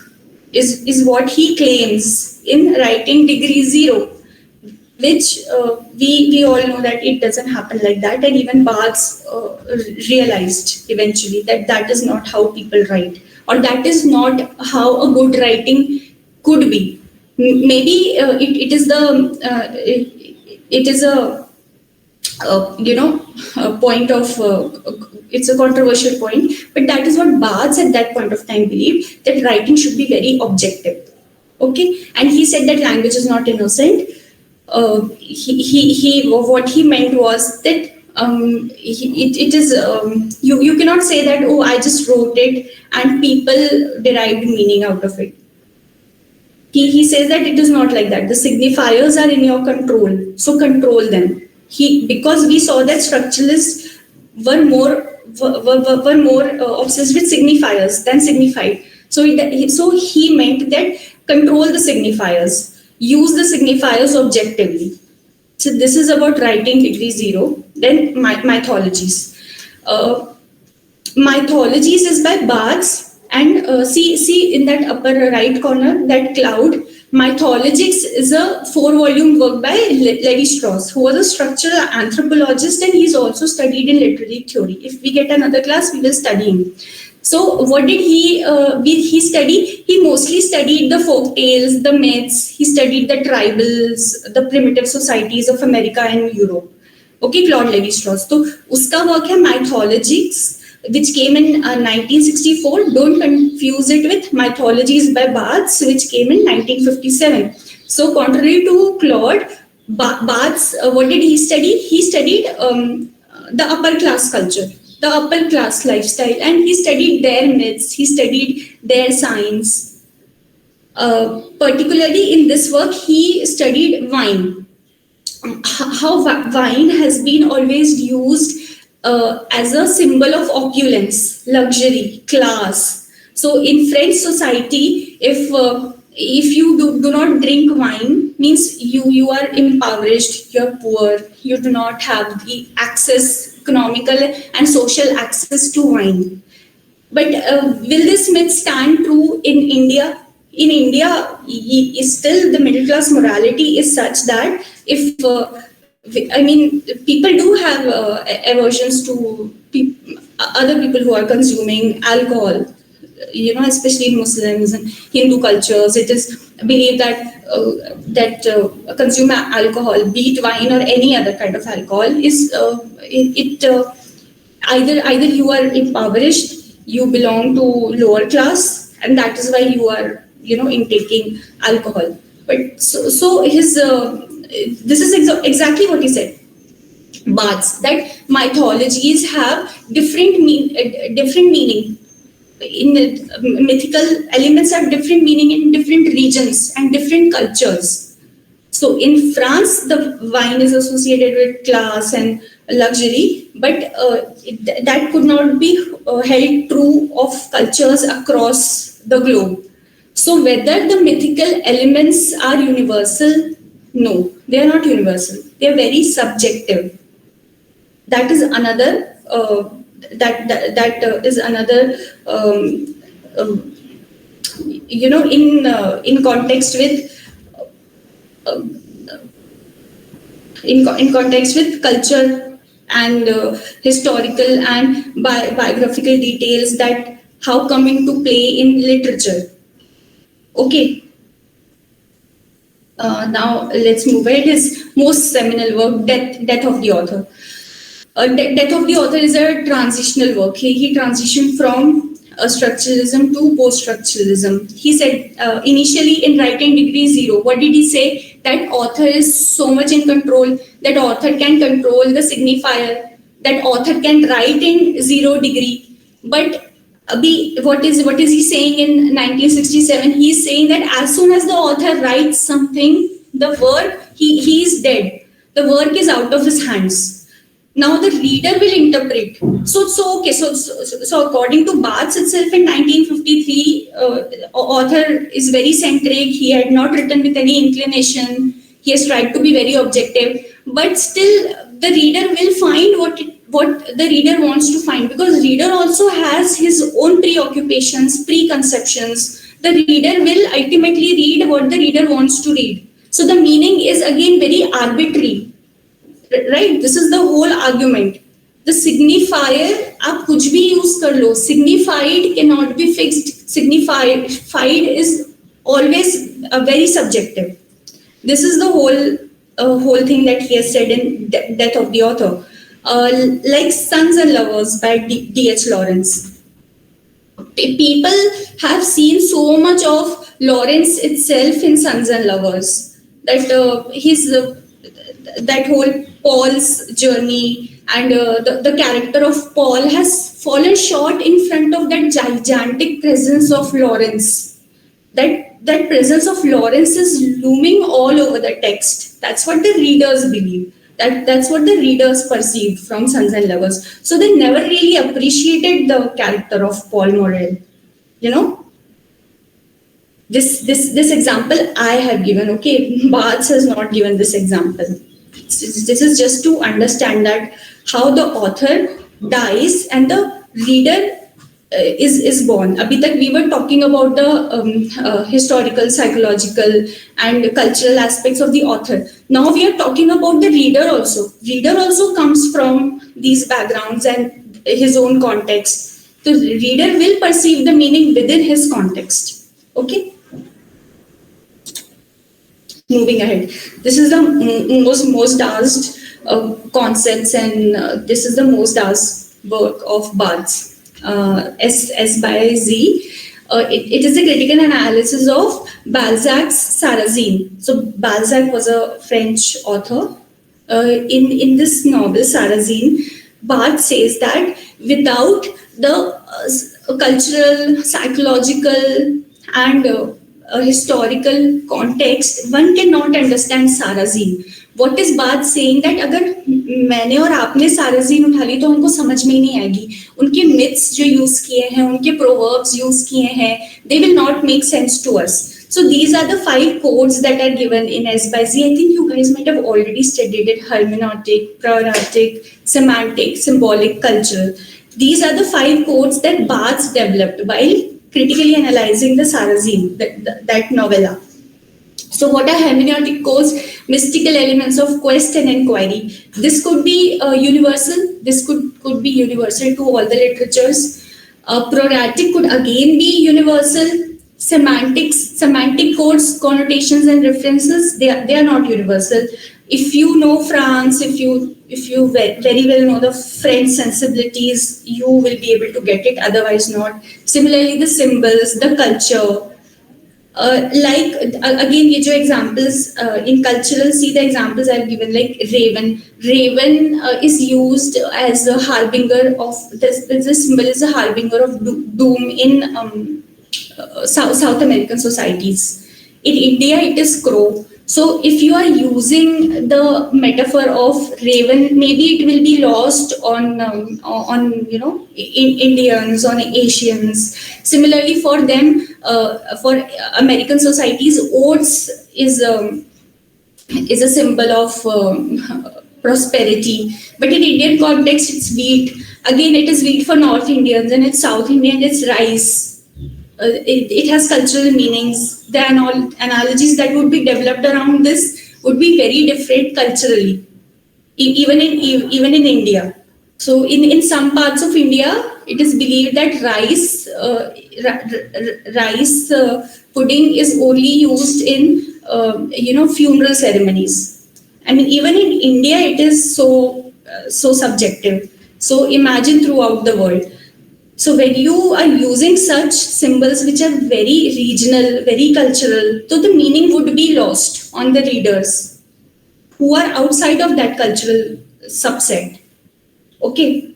is what he claims in writing degree zero, which we all know that it doesn't happen like that, and even Barthes realized eventually that that is not how people write, or that is not how a good writing could be. Maybe it is a point of it's a controversial point, but that is what Barthes at that point of time believed, that writing should be very objective. Okay, and he said that language is not innocent. What he meant was that it is you cannot say that, oh, I just wrote it and people derived meaning out of it. He says that it is not like that. The signifiers are in your control, so control them. Because we saw that structuralists were more obsessed with signifiers than signified. So he meant that control the signifiers, use the signifiers objectively. So this is about writing degree zero. Then mythologies. Mythologies is by Barthes. And see in that upper right corner, that cloud, Mythologics is a 4-volume work by Levi-Strauss, who was a structural anthropologist, and he's also studied in literary theory. If we get another class, we will study him. So what did he study? He mostly studied the folk tales, the myths. He studied the tribals, the primitive societies of America and Europe. Okay, Claude Levi-Strauss. So uska work hai Mythologics, which came in 1964. Don't confuse it with Mythologies by Barthes, which came in 1957. So contrary to Claude, Barthes, what did he study? He studied the upper class culture, the upper class lifestyle, and he studied their myths, he studied their science. Particularly in this work, he studied wine. How wine has been always used as a symbol of opulence, luxury, class. So in French society, if you do not drink wine, means you are impoverished, you're poor, you do not have the access, economical and social access to wine. But will this myth stand true in India? In India, still the middle class morality is such that if people do have aversions to other people who are consuming alcohol, especially in Muslims and Hindu cultures. It is believed that consume alcohol, be it wine or any other kind of alcohol, is either you are impoverished, you belong to lower class, and that is why you are intaking alcohol. But so his this is exactly what he said. Baths, that mythologies have different meaning in mythical elements have different meaning in different regions and different cultures. So in France, the wine is associated with class and luxury, but that could not be held true of cultures across the globe. So whether the mythical elements are universal, no, they are not universal. They are very subjective. That is another that is another in context with in context with culture and historical and biographical details that how come into play in literature. Okay. Now let's move ahead. His most seminal work, Death of the Author. Death of the Author is a transitional work. He transitioned from structuralism to post-structuralism. He said initially in writing degree 0, what did he say? That author is so much in control, that author can control the signifier, that author can write in 0 degree. But what is he saying in 1967? He is saying that as soon as the author writes something, the work, he is dead. The work is out of his hands. Now the reader will interpret. So according to Barthes itself in 1953, author is very centric. He had not written with any inclination. He has tried to be very objective, but still the reader will find what the reader wants to find, because reader also has his own preoccupations, preconceptions. The reader will ultimately read what the reader wants to read. So the meaning is again very arbitrary. Right, this is the whole argument. The signifier, आप कुछ भी use कर लो. Signified cannot be fixed. Signified is always very subjective. This is the whole thing that he has said in Death of the Author. Like Sons and Lovers by D.H. Lawrence. People have seen so much of Lawrence itself in Sons and Lovers, that that whole Paul's journey and the character of Paul has fallen short in front of that gigantic presence of Lawrence. That presence of Lawrence is looming all over the text. That's what the readers believe. That's what the readers perceived from Sons and Lovers. So they never really appreciated the character of Paul Morel. This example I have given. Okay, Barthes has not given this example. This is just to understand that how the author dies and the reader is born. Abhi tak we were talking about the historical, psychological and cultural aspects of the author. Now we are talking about the reader also. Reader also comes from these backgrounds and his own context. The reader will perceive the meaning within his context. Okay. Moving ahead, this is the most asked concepts, and this is the most asked work of Barthes, S by Z. It is a critical analysis of Balzac's Sarrazin. So Balzac was a French author. In this novel Sarrazin, Barthes says that without the cultural, psychological and historical context, one cannot understand Sarrazin. What is Barthes saying? That अगर मैंने और आपने Sarrazin उठा ली तो हमको समझ में ही नहीं आएगी. उनके myths जो use किए हैं, उनके proverbs use किए हैं, they will not make sense to us. So these are the 5 codes that are given in S by Z. I think you guys might have already studied it: hermeneutic, proetic, semantic, symbolic, cultural. These are the 5 codes that Barthes developed while critically analyzing the Sarrazin, that novella. So what are hermeneutic codes? Mystical elements of quest and inquiry. This could be universal. This could be universal to all the literatures. Proetic could again be universal. Semantic codes, connotations and references, they are not universal. If you know France, if you very well know the French sensibilities, you will be able to get it, otherwise not. Similarly, the symbols, the culture, Again, ये जो examples in cultural, see the examples I've given, like raven. Raven is used as a harbinger of this. This symbol is a harbinger of doom in South American societies. In India, it is crow. So if you are using the metaphor of raven, maybe it will be lost on Indians, on Asians. Similarly, for them, for American societies, oats is a symbol of prosperity. But in Indian context, it's wheat. Again, it is wheat for North Indians, and it's South Indian, it's rice. It has cultural meanings. The analogies that would be developed around this would be very different culturally, even in India. So in some parts of India, it is believed that rice pudding is only used in funeral ceremonies. I mean, even in India, it is so subjective. So imagine throughout the world. So when you are using such symbols which are very regional, very cultural, so the meaning would be lost on the readers who are outside of that cultural subset. Okay.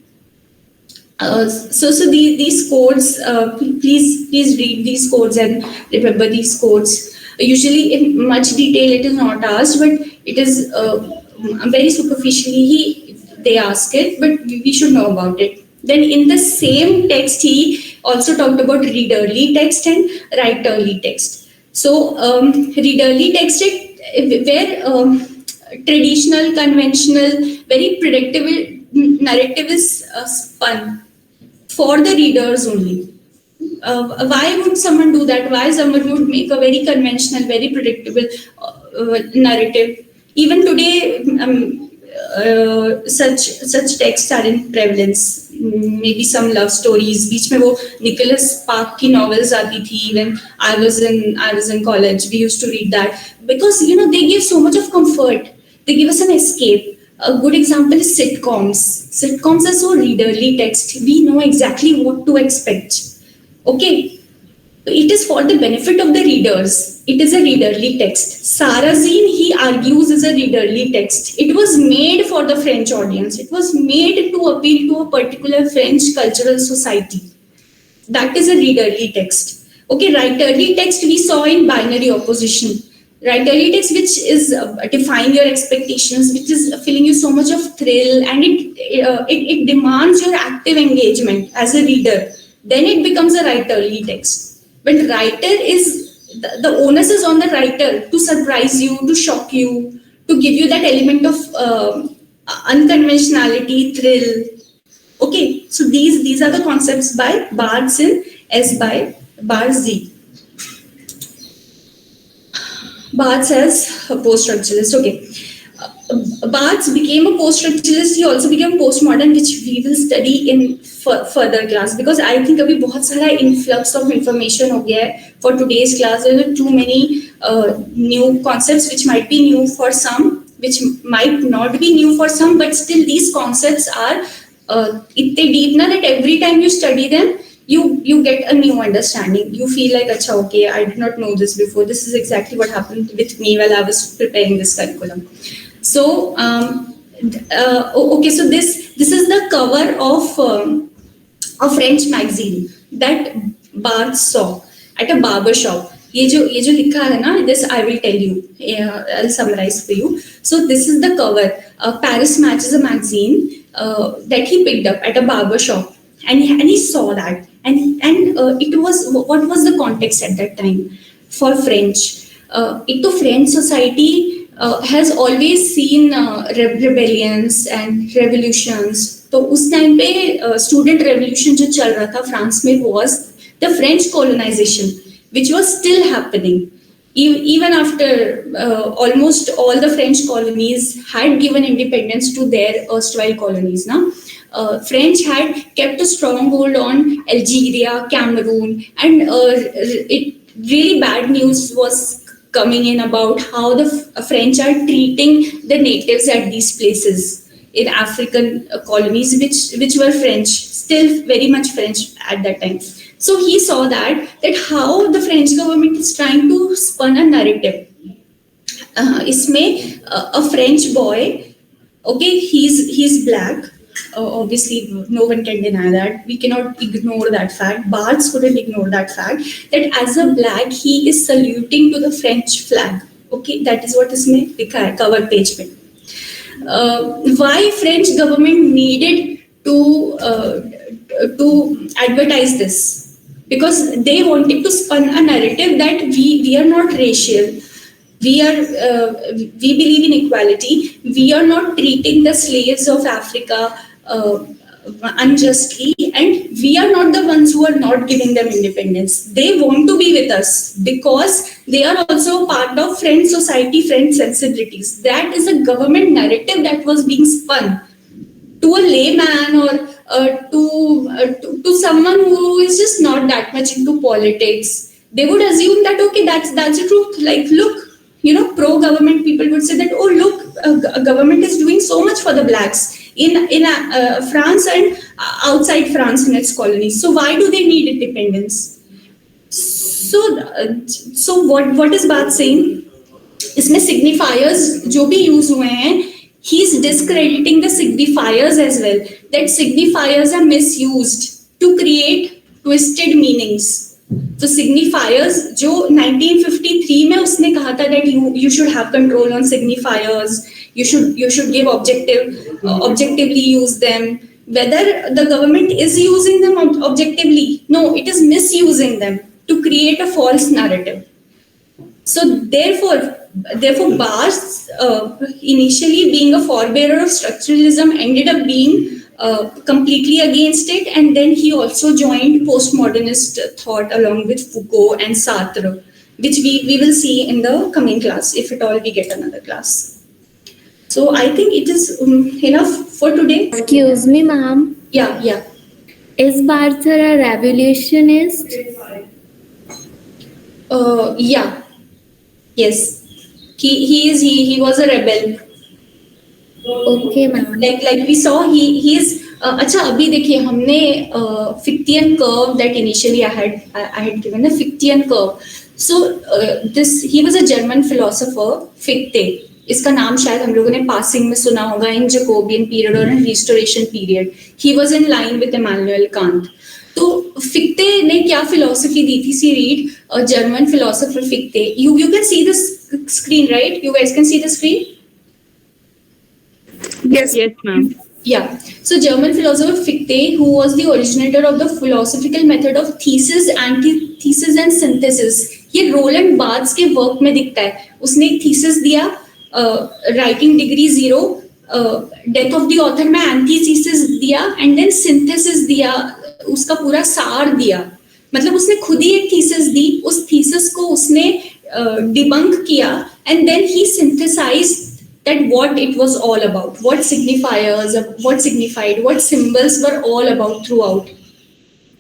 So these codes, please read these codes and remember these codes. Usually in much detail it is not asked, but it is very superficially they ask it, but we should know about it. Then in the same text, he also talked about readerly text and writerly text. So readerly text, where traditional, conventional, very predictable narrative is spun for the readers only. Why would someone do that? Why someone would make a very conventional, very predictable narrative? Even today, such texts are in prevalence. Maybe some love stories. बीच में वो Nicholas Spark की novels आती थी. When I was in college, we used to read that because they give so much of comfort. They give us an escape. A good example is sitcoms. Sitcoms are so readerly text. We know exactly what to expect. Okay, it is for the benefit of the readers. It is a readerly text. Sarrazin, he argues, is a readerly text. It was made for the French audience. It was made to appeal to a particular French cultural society. That is a readerly text. Okay, writerly text we saw in binary opposition. Writerly text, which is defying your expectations, which is filling you so much of thrill, and it demands your active engagement as a reader. Then it becomes a writerly text. But writer is the onus is on the writer to surprise you, to shock you, to give you that element of unconventionality, thrill. Okay, so these are the concepts by Barthes in S by bar Z. Barthes as a post-structuralist. Okay. Barthes became a post-structuralist. He also became postmodern, which we will study in further class, because I think अभी बहुत सारा influx of information हो गया है for today's class. There are too many new concepts which might be new for some, which might not be new for some, but still these concepts are इतने deep ना that every time you study them, you get a new understanding. You feel like, acha, okay, I did not know this before. This is exactly what happened with me while I was preparing this curriculum. So, okay, so this is the cover of a French magazine that Barthes saw at a barber shop. ये जो लिखा है ना, this I will tell you. I'll summarize for you. So this is the cover. Paris Match is a magazine that he picked up at a barber shop, and he saw that. And it was, what was the context at that time for French? French society has always seen rebellions and revolutions. तो उस time पे student revolution जो चल रहा था France में was the French colonization, which was still happening. Even after almost all the French colonies had given independence to their erstwhile colonies, now. French had kept a stronghold on Algeria, Cameroon, and really bad news was coming in about how the French are treating the natives at these places. in African colonies, which were French, still very much French at that time. So he saw that how the French government is trying to spun a narrative. इसमें a French boy, okay, he's black. Obviously, no one can deny that. We cannot ignore that fact. Bards couldn't ignore that fact that as a black, he is saluting to the French flag. Okay, that is what is में लिखा है cover page में. Why French government needed to advertise this? Because they wanted to spun a narrative that we are not racial. We believe in equality. We are not treating the slaves of Africa unjustly, and we are not the ones who are not giving them independence. They want to be with us because they are also part of French society, French sensibilities. That is a government narrative that was being spun to a layman or to someone who is just not that much into politics. They would assume that okay, that's the truth. Like, look, pro-government people would say that, oh, look, government is doing so much for the blacks in France and outside France in its colonies. So why do they need independence? So what is बात saying? इसमें signifiers जो भी use हुए हैं, he's discrediting the signifiers as well. That signifiers are misused to create twisted meanings. So signifiers, जो 1953 में उसने कहा था that you should have control on signifiers, you should give objectively use them. Whether the government is using them objectively, no, it is misusing them to create a false narrative. So therefore Barthes, initially being a forebearer of structuralism, ended up being completely against it, and then he also joined postmodernist thought along with Foucault and Sartre, which we will see in the coming class, if at all we get another class. So I think it is enough for today. Excuse me, ma'am. Yeah. Is Barthes a revolutionist? Yeah. Yes. He was a rebel. Okay, ma'am. Like we saw, he is. अच्छा अभी देखिए हमने Fichtean curve that initially I had given a Fichtean curve. So he was a German philosopher, Fichte. इसका नाम शायद हम लोगों ने passing में सुना होगा in Jacobean period or in Restoration period. He was in line with Immanuel Kant. तो Fichte ने क्या philosophy दी थी? See, read a German philosopher Fichte. You can see this screen, right? You guys can see the screen. Yes, ma'am. Yeah. So German philosopher Fichte, who was the originator of the philosophical method of thesis, antithesis and synthesis, ये Rowland बार्थ्स के work में दिखता है. उसने एक thesis दिया, writing degree 0, death of the author में antithesis दिया, एंड देन सिंथेसिस दिया, उसका पूरा सार दिया. मतलब उसने खुद ही एक थीसिस दी, उस थीसिस को उसने डिबंक किया, and then he synthesized that what it was all about, what signifiers, what signified, what symbols were all about throughout.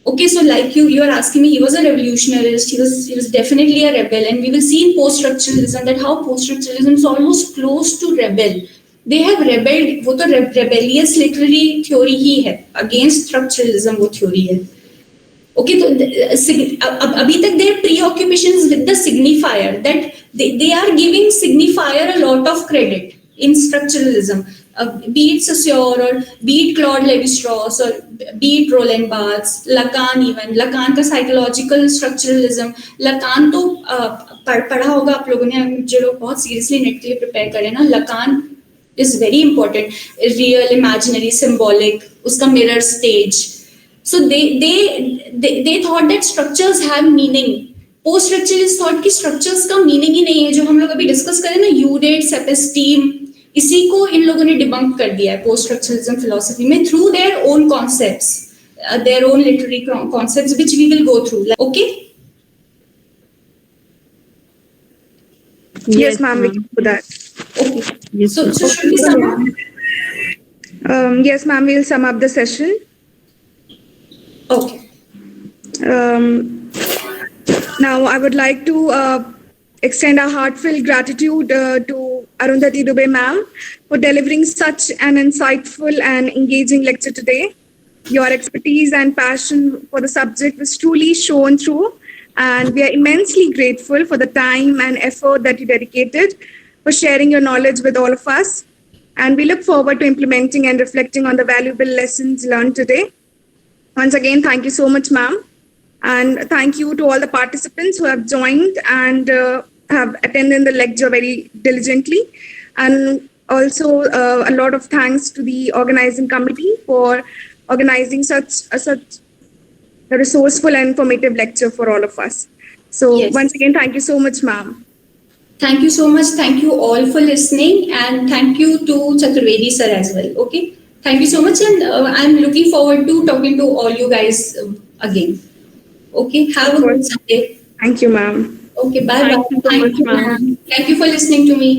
Okay, so like you are asking me, he was a revolutionist, he was definitely a rebel, and we will see in post-structuralism that how post-structuralism is almost close to rebel. They have rebelled, वो तो rebellious literary theory ही है, against structuralism वो theory है. Okay, तो अभी तक their preoccupations with the signifier, that they are giving signifier a lot of credit in structuralism, be it Saussure or be it Claude Lévi-Strauss or be it Roland Barthes, Lacan even. Lacan का psychological structuralism, Lacan तो पढ़ा होगा आप लोगों ने, जो लोग बहुत seriously नेट के लिए prepare करें ना, Lacan is very important. Real, imaginary, symbolic, उसका mirror stage. So they thought that structures have meaning. Post-structuralist thought की स्ट्रक्चर्स का मीनिंग ही नहीं है, जो हम लोग अभी डिस्कस करें ना, यूडेट, सेपेस्टीम, इसी को इन लोगों ने डिबंक कर दिया है पोस्ट-स्ट्रक्चरलिज्म फिलॉसफी में through their own concepts, their own literary concepts which we will go through. Okay? Yes, ma'am, we can do that. Okay. Yes, So should we sum up? Yes, ma'am, we'll sum up the session. Okay. Now, I would like to extend our heartfelt gratitude to Arundhati Dubey ma'am for delivering such an insightful and engaging lecture today. Your expertise and passion for the subject was truly shown through, and we are immensely grateful for the time and effort that you dedicated for sharing your knowledge with all of us. And we look forward to implementing and reflecting on the valuable lessons learned today. Once again, thank you so much, ma'am. And thank you to all the participants who have joined and have attended the lecture very diligently. And also a lot of thanks to the organizing committee for organizing such a resourceful and informative lecture for all of us. So Yes. once again, thank you so much, ma'am. Thank you so much. Thank you all for listening, and thank you to Chaturvedi sir as well. Okay. Thank you so much, and I'm looking forward to talking to all you guys again. Okay. Have a good Sunday. Thank you, ma'am. Okay. Bye bye. Thank you so much, ma'am. Thank you for listening to me.